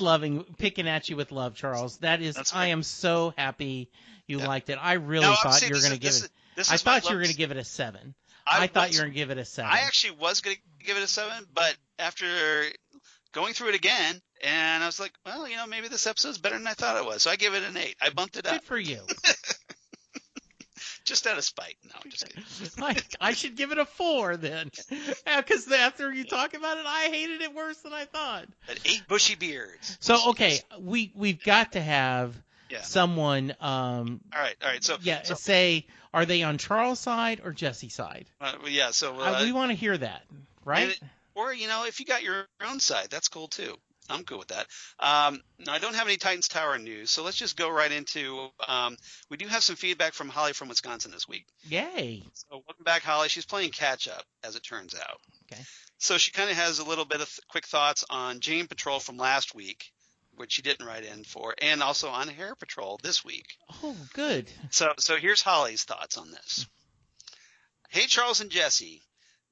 picking at you with love, Charles. I am so happy you liked it. I really thought you were going to give it. I thought you were going to give it a 7. I thought you were going to give it a 7. I actually was going to give it a 7, but after going through it again, and I was like, well, maybe this episode's better than I thought it was. So I give it an 8. I bumped it up. Good for you. Just out of spite. No, just kidding. I should give it a 4 then. Because after you talk about it, I hated it worse than I thought. But 8 bushy beards. So, okay, we've got to have someone all right. So say, are they on Charles' side or Jesse's side? We want to hear that, right? Or, if you got your own side, that's cool too. I'm cool with that. I don't have any Titans Tower news, so let's just go right into we do have some feedback from Holly from Wisconsin this week. Yay. So welcome back, Holly. She's playing catch up, as it turns out. Okay. So she kind of has a little bit of quick thoughts on Jane Patrol from last week, which she didn't write in for, and also on Hair Patrol this week. Oh, good. So here's Holly's thoughts on this. Hey, Charles and Jesse.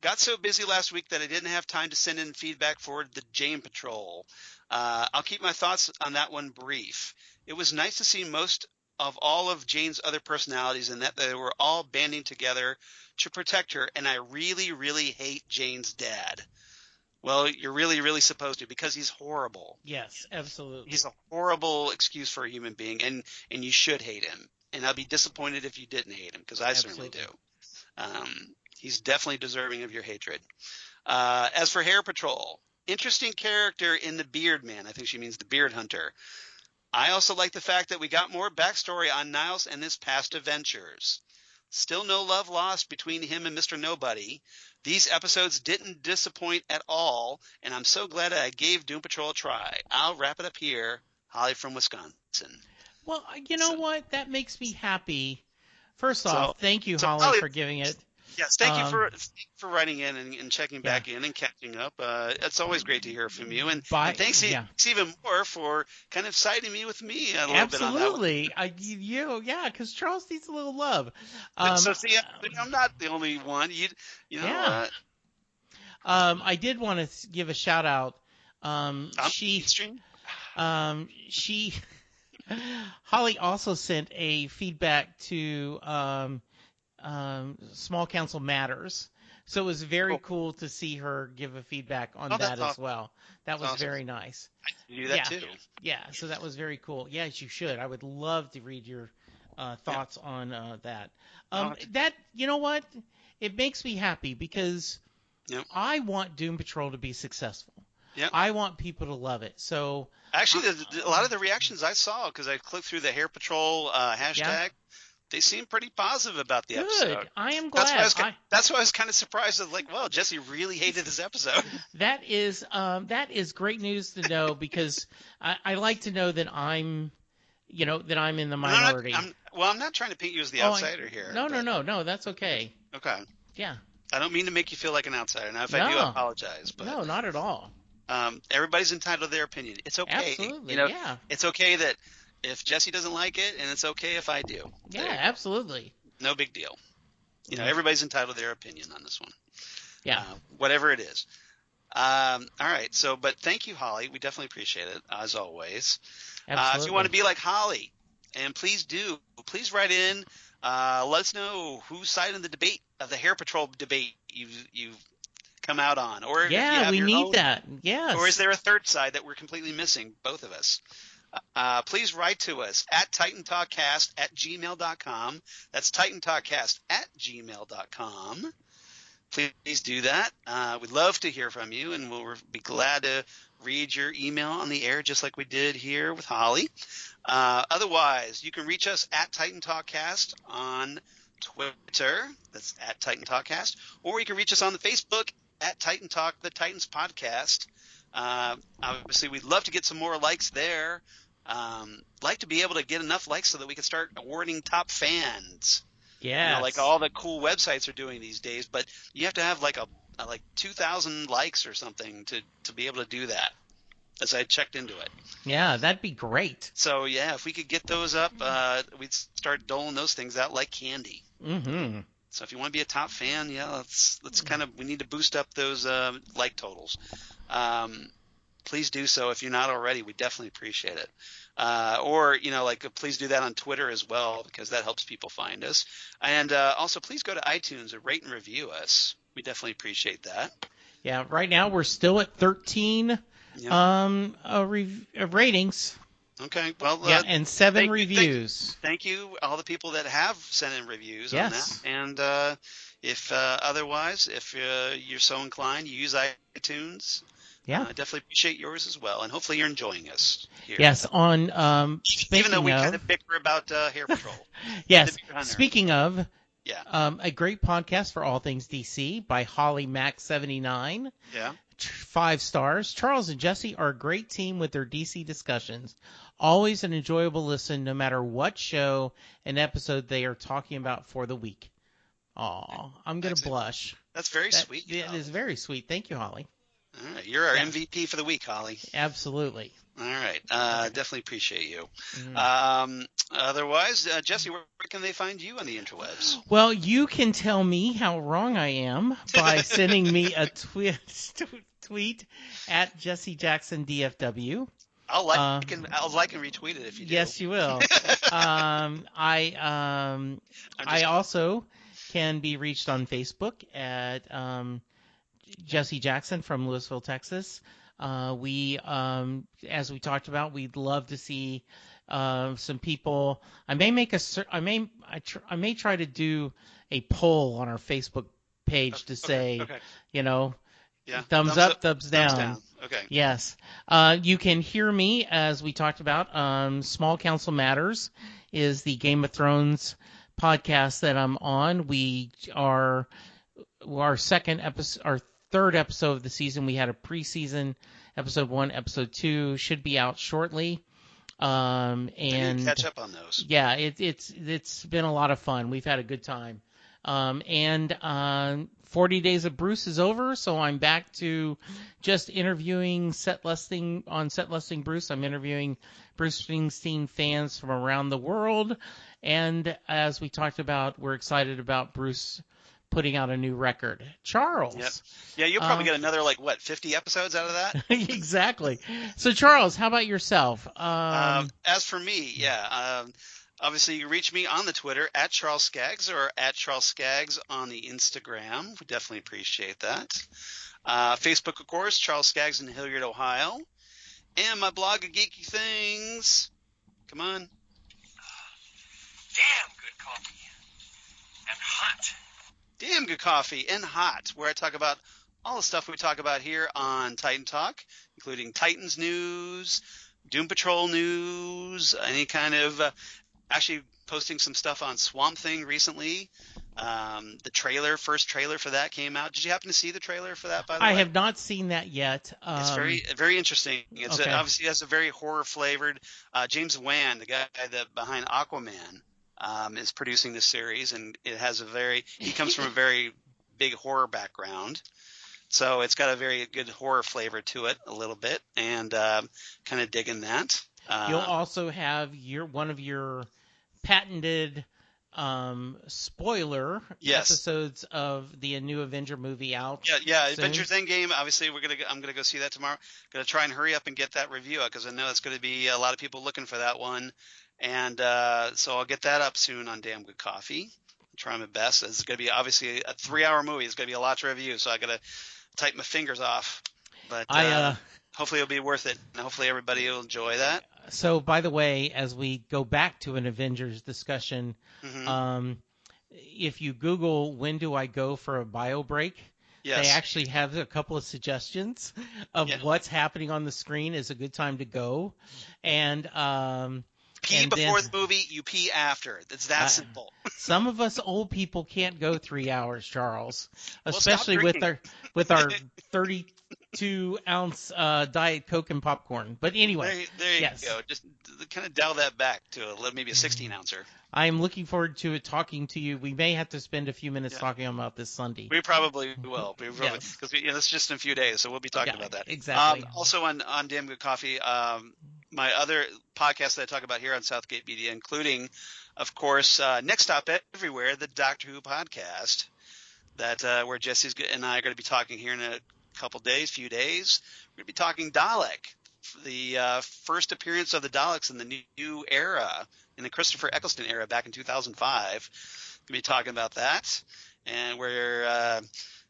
Got so busy last week that I didn't have time to send in feedback for the Jane Patrol. I'll keep my thoughts on that one brief. It was nice to see most of all of Jane's other personalities and that they were all banding together to protect her, and I really, really hate Jane's dad. Well, you're really, really supposed to, because he's horrible. Yes, absolutely. He's a horrible excuse for a human being, and you should hate him. And I'd be disappointed if you didn't hate him, because I certainly do. He's definitely deserving of your hatred. As for Hair Patrol, interesting character in the Beard Man. I think she means the Beard Hunter. I also like the fact that we got more backstory on Niles and his past adventures. Still no love lost between him and Mr. Nobody. These episodes didn't disappoint at all, and I'm so glad I gave Doom Patrol a try. I'll wrap it up here. Holly from Wisconsin. Well, you know what? That makes me happy. First off, thank you, Holly, for giving it. Yes, thank you for writing in and checking back in and catching up. It's always great to hear from you, and thanks even more for kind of siding me with me a little bit on that one. Because Charles needs a little love. See, I'm not the only one. You know. I did want to give a shout out. Holly also sent a feedback to Small Council Matters. So it was very cool to see her give a feedback on that as well. That was very nice. I can do that too. Yeah, so that was very cool. Yes, you should. I would love to read your thoughts on that. That, you know what? It makes me happy because I want Doom Patrol to be successful. Yeah. I want people to love it. So actually, a lot of the reactions I saw, because I clicked through the Hair Patrol hashtag, they seem pretty positive about the episode. Good. I am glad. That's why I was kind of surprised. Well, Jesse really hated this episode. That is great news to know, because I like to know that I'm in the minority. I'm not trying to paint you as the outsider here. No, that's okay. Okay. Yeah. I don't mean to make you feel like an outsider. Now, if I do, I apologize. But, no, not at all. Everybody's entitled to their opinion. It's okay. Absolutely. Yeah. It's okay that if Jesse doesn't like it, and it's okay if I do. Yeah, absolutely. No big deal. Everybody's entitled to their opinion on this one. Yeah. Whatever it is. All right. But thank you, Holly. We definitely appreciate it, as always. Absolutely. If you want to be like Holly, and please write in. Let us know whose side of the debate, of the Hair Patrol debate, you've come out on. Or we need that. Yes. Or is there a third side that we're completely missing, both of us? Please write to us at TitanTalkCast@gmail.com. That's TitanTalkCast@gmail.com. Please do that. We'd love to hear from you, and we'll be glad to read your email on the air, just like we did here with Holly. Otherwise, you can reach us at Titan Talkcast on Twitter. That's at Titan Talkcast. Or you can reach us on the Facebook at Titan Talk, the Titans Podcast. Obviously, we'd love to get some more likes there. Like to be able to get enough likes so that we can start awarding top fans. Yeah, like all the cool websites are doing these days. But you have to have like 2,000 likes or something to be able to do that, as I checked into it. Yeah, that'd be great. So, yeah, if we could get those up, we'd start doling those things out like candy. Mm-hmm. So if you want to be a top fan, let's we need to boost up those like totals. Please do so if you're not already. We definitely appreciate it. Or please do that on Twitter as well, because that helps people find us. And also, please go to iTunes and rate and review us. We definitely appreciate that. Yeah, right now we're still at 13 ratings. Okay, well, and 7 reviews. Thank you, all the people that have sent in reviews on that. And if otherwise, if you're so inclined, you use iTunes. Yeah, I definitely appreciate yours as well, and hopefully you're enjoying us here. Yes, on even though we kind of bicker about Hair Patrol. Yes, speaking of. Yeah. A great podcast for all things DC by Holly Max 79. Yeah. 5 stars. Charles and Jesse are a great team with their DC discussions. Always an enjoyable listen, no matter what show and episode they are talking about for the week. Aw, I'm going to blush. That's very sweet. It is very sweet. Thank you, Holly. All right. You're our MVP for the week, Holly. Absolutely. All right. Definitely appreciate you. Otherwise, Jesse, where can they find you on the interwebs? Well, you can tell me how wrong I am by sending me a tweet at Jesse Jackson DFW. I'll like and retweet it if you do. Yes, you will. I also can be reached on Facebook at Jesse Jackson from Louisville, Texas. As we talked about, we'd love to see some people. I may try to do a poll on our Facebook page to say, thumbs up, thumbs down. Okay. Yes. You can hear me, as we talked about. Small Council Matters is the Game of Thrones podcast that I'm on. Our third episode of the season. We had a preseason episode 1, episode 2 should be out shortly. And catch up on those. Yeah, it's been a lot of fun. We've had a good time. 40 Days of Bruce is over, so I'm back to just interviewing Set Listing Bruce. I'm interviewing Bruce Springsteen fans from around the world. And as we talked about, we're excited about Bruce putting out a new record. Charles. Yep. Yeah, you'll probably get another 50 episodes out of that? Exactly. So Charles, how about yourself? As for me, obviously you reach me on the Twitter at Charles Skaggs or at Charles Skaggs on the Instagram. We definitely appreciate that. Facebook, of course, Charles Skaggs in Hilliard, Ohio. And my blog of geeky things. Come on. Damn good coffee. And hot. Damn good coffee and hot, where I talk about all the stuff we talk about here on Titan Talk, including Titans news, Doom Patrol news, any kind of actually posting some stuff on Swamp Thing recently. The first trailer for that came out. Did you happen to see the trailer for that, by the way? I have not seen that yet. It's very, very interesting. It's okay. Obviously, it has a very horror-flavored. James Wan, the guy behind Aquaman, is producing this series, and it has he comes from a very big horror background. So it's got a very good horror flavor to it a little bit, and kind of digging that. You'll also have one of your patented spoiler episodes of the new Avenger movie out. Yeah, soon. Avengers Endgame. Obviously, I'm gonna go see that tomorrow. Gonna try and hurry up and get that review out because I know it's gonna be a lot of people looking for that one, and so I'll get that up soon on Damn Good Coffee. I'll try my best. It's gonna be obviously a 3-hour movie. It's gonna be a lot to review, so I gotta type my fingers off. But hopefully it'll be worth it, and hopefully everybody will enjoy that. So, by the way, as we go back to an Avengers discussion, if you Google "when do I go for a bio break," they actually have a couple of suggestions of what's happening on the screen is a good time to go. And pee before the movie, you pee after. It's that simple. Some of us old people can't go 3 hours, Charles, especially with our 32-ounce Diet Coke and popcorn. But anyway, there you go. Just kind of dial that back to maybe a 16-ouncer. I'm looking forward to talking to you. We may have to spend a few minutes talking about this Sunday. We probably will. Because it's just in a few days, so we'll be talking about that. Exactly. Also on Damn Good Coffee, my other podcast that I talk about here on Southgate Media, including, of course, Next Stop Everywhere, the Doctor Who podcast, that where Jesse and I are going to be talking here in a few days. We're going to be talking Dalek, the first appearance of the Daleks in the new era, in the Christopher Eccleston era back in 2005. We're going to be talking about that, and where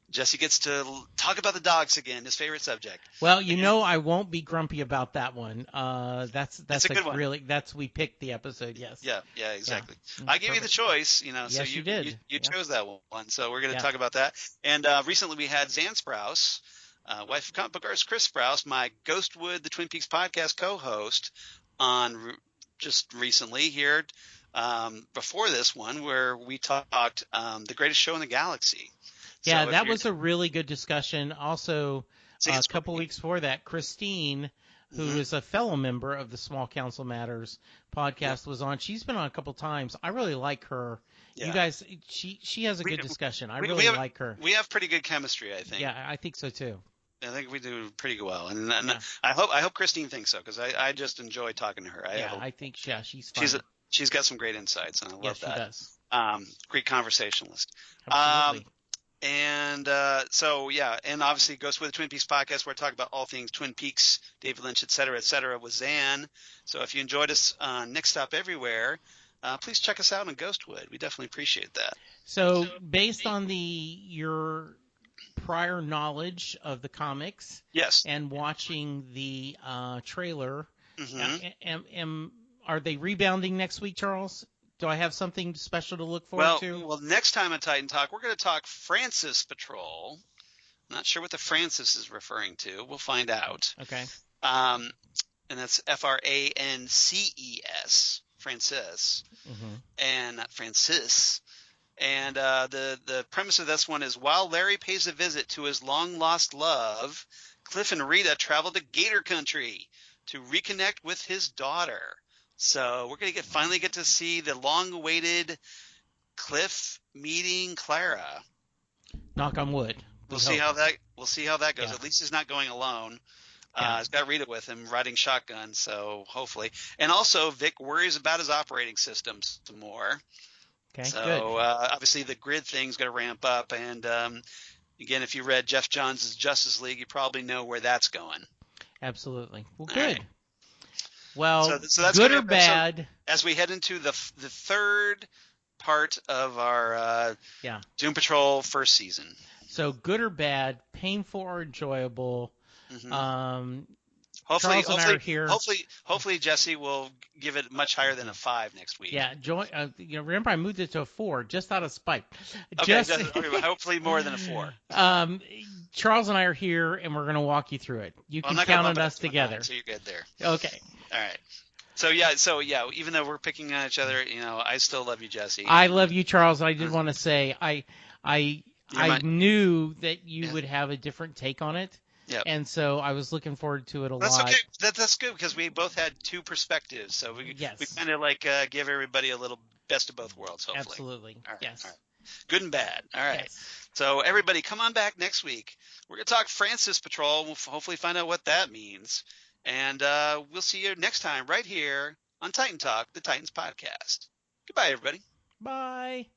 Jesse gets to talk about the Daleks again, his favorite subject. Well, I won't be grumpy about that one. That's a good one. Really, we picked the episode. Yes. Yeah, exactly. Yeah. I gave you the choice, Yes, so you did. You chose that one, so we're going to talk about that. And recently we had Zan Sprouse, wife of comic book artist Chris Sprouse, my Ghostwood, the Twin Peaks podcast co-host, on just recently here before this one, where we talked the greatest show in the galaxy. Yeah, that was a really good discussion. Also, a couple weeks before that, Christine, who is a fellow member of the Small Council Matters podcast, was on. She's been on a couple times. I really like her. Yeah. You guys, she has a good discussion. I really like her. We have pretty good chemistry, I think. Yeah, I think so too. I think we do pretty well, and I hope Christine thinks so, because I just enjoy talking to her. I think she's fun. She's got some great insights, and I love that. She does. Great conversationalist. Absolutely. And and obviously Ghost with the Twin Peaks podcast, where I talk about all things Twin Peaks, David Lynch, et cetera, with Zan. So if you enjoyed us on Next Stop Everywhere, please check us out on Ghostwood. We definitely appreciate that. So based on your prior knowledge of the comics, and watching the trailer, are they rebounding next week, Charles? Do I have something special to look forward to? Well, next time on Titan Talk, we're going to talk Francis Patrol. I'm not sure what the Francis is referring to. We'll find out. Okay. And that's Frances, Francis, and not Francis. And the premise of this one is, while Larry pays a visit to his long-lost love, Cliff and Rita travel to Gator Country to reconnect with his daughter. So we're going to finally get to see the long-awaited Cliff meeting Clara. Knock on wood. We'll see how that goes. Yeah. At least he's not going alone. He's got Rita with him riding shotgun, so hopefully. And also, Vic worries about his operating systems some more. Okay, so good. Obviously the grid thing's going to ramp up. And again, if you read Jeff Johns' Justice League, you probably know where that's going. Absolutely. Well, good. Right. Well, so that's good or bad. As we head into the third part of our Doom Patrol first season. So good or bad, painful or enjoyable. Hopefully, Charles and I are here. Hopefully, Jesse will give it much higher than a 5 next week. Yeah, remember I moved it to a 4 just out of spite. Okay, hopefully more than a 4. Charles and I are here, and we're going to walk you through it. You can count on us together. 9, so you're good there. Okay. All right. So yeah, even though we're picking on each other, I still love you, Jesse. I love you, Charles. I did want to say I knew that you would have a different take on it. Yep. And so I was looking forward to it a lot. That's okay. That's good because we both had two perspectives. So we kind of like give everybody a little best of both worlds, hopefully. Absolutely. All right, yes. All right. Good and bad. All right. Yes. So everybody come on back next week. We're going to talk Francis Patrol. We'll hopefully find out what that means. And we'll see you next time right here on Titan Talk, the Titans podcast. Goodbye, everybody. Bye.